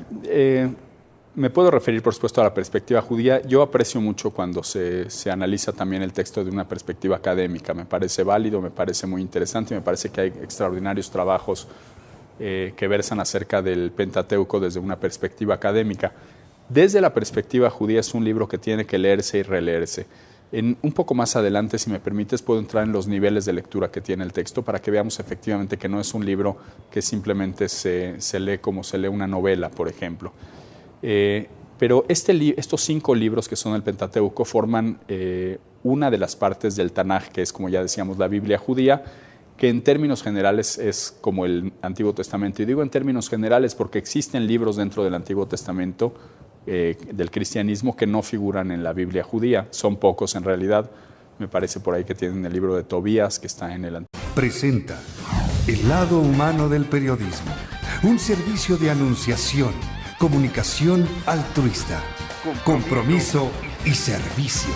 S3: me puedo referir, por supuesto, a la perspectiva judía. Yo aprecio mucho cuando se analiza también el texto de una perspectiva académica. Me parece válido, me parece muy interesante, me parece que hay extraordinarios trabajos que versan acerca del Pentateuco desde una perspectiva académica. Desde la perspectiva judía es un libro que tiene que leerse y releerse. Un poco más adelante, si me permites, puedo entrar en los niveles de lectura que tiene el texto para que veamos efectivamente que no es un libro que simplemente se lee como se lee una novela, por ejemplo. Pero estos 5 libros que son el Pentateuco forman una de las partes del Tanaj, que es, como ya decíamos, la Biblia judía, que en términos generales es como el Antiguo Testamento. Y digo en términos generales porque existen libros dentro del Antiguo Testamento del cristianismo que no figuran en la Biblia judía. Son pocos en realidad. Me parece por ahí que tienen el libro de Tobías, que está en el Antiguo.
S1: Presenta El lado humano del periodismo. Un servicio de anunciación, comunicación altruista, compromiso y servicio.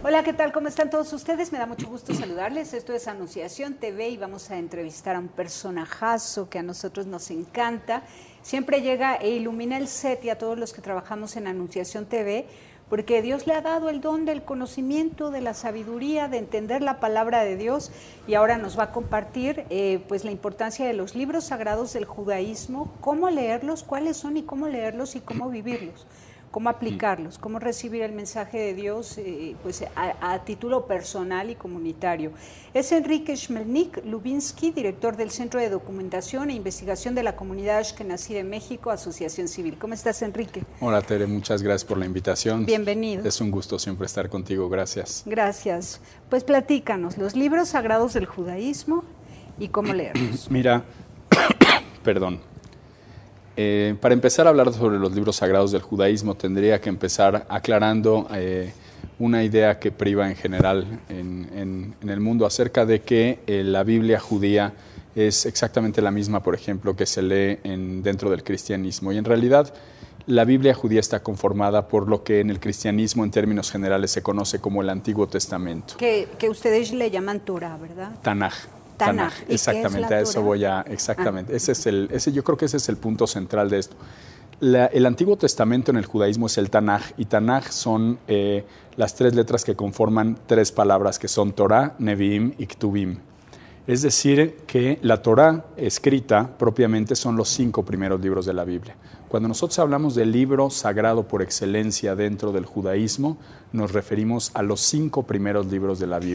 S2: Hola, ¿qué tal? ¿Cómo están todos ustedes? Me da mucho gusto saludarles. Esto es Anunciación TV y vamos a entrevistar a un personajazo que a nosotros nos encanta. Siempre llega e ilumina el set y a todos los que trabajamos en Anunciación TV, porque Dios le ha dado el don del conocimiento, de la sabiduría, de entender la palabra de Dios, y ahora nos va a compartir pues la importancia de los libros sagrados del judaísmo, cómo leerlos, cuáles son y cómo leerlos y cómo vivirlos, cómo aplicarlos, cómo recibir el mensaje de Dios pues a título personal y comunitario. Es Enrique Shmelnik Lubinsky, director del Centro de Documentación e Investigación de la Comunidad Ashkenazí de México, Asociación Civil. ¿Cómo estás, Enrique?
S3: Hola, Tere, muchas gracias por la invitación.
S2: Bienvenido.
S3: Es un gusto siempre estar contigo, gracias.
S2: Gracias. Pues platícanos, los libros sagrados del judaísmo y cómo leerlos.
S3: Mira, perdón. Para empezar a hablar sobre los libros sagrados del judaísmo, tendría que empezar aclarando una idea que priva en general en el mundo acerca de que la Biblia judía es exactamente la misma, por ejemplo, que se lee dentro del cristianismo. Y en realidad la Biblia judía está conformada por lo que en el cristianismo en términos generales se conoce como el Antiguo Testamento.
S2: Que ustedes le llaman Torah, ¿verdad?
S3: Tanaj.
S2: Tanaj.
S3: Exactamente, a eso voy a... Exactamente, yo creo que ese es el punto central de esto. El Antiguo Testamento en el judaísmo es el Tanaj, y Tanaj son las 3 letras que conforman 3 palabras que son Torah, Nevi'im y Ktuvim. Es decir, que la Torah escrita propiamente son los 5 primeros libros de la Biblia. Cuando nosotros hablamos del libro sagrado por excelencia dentro del judaísmo, nos referimos a los 5 primeros libros de la Biblia.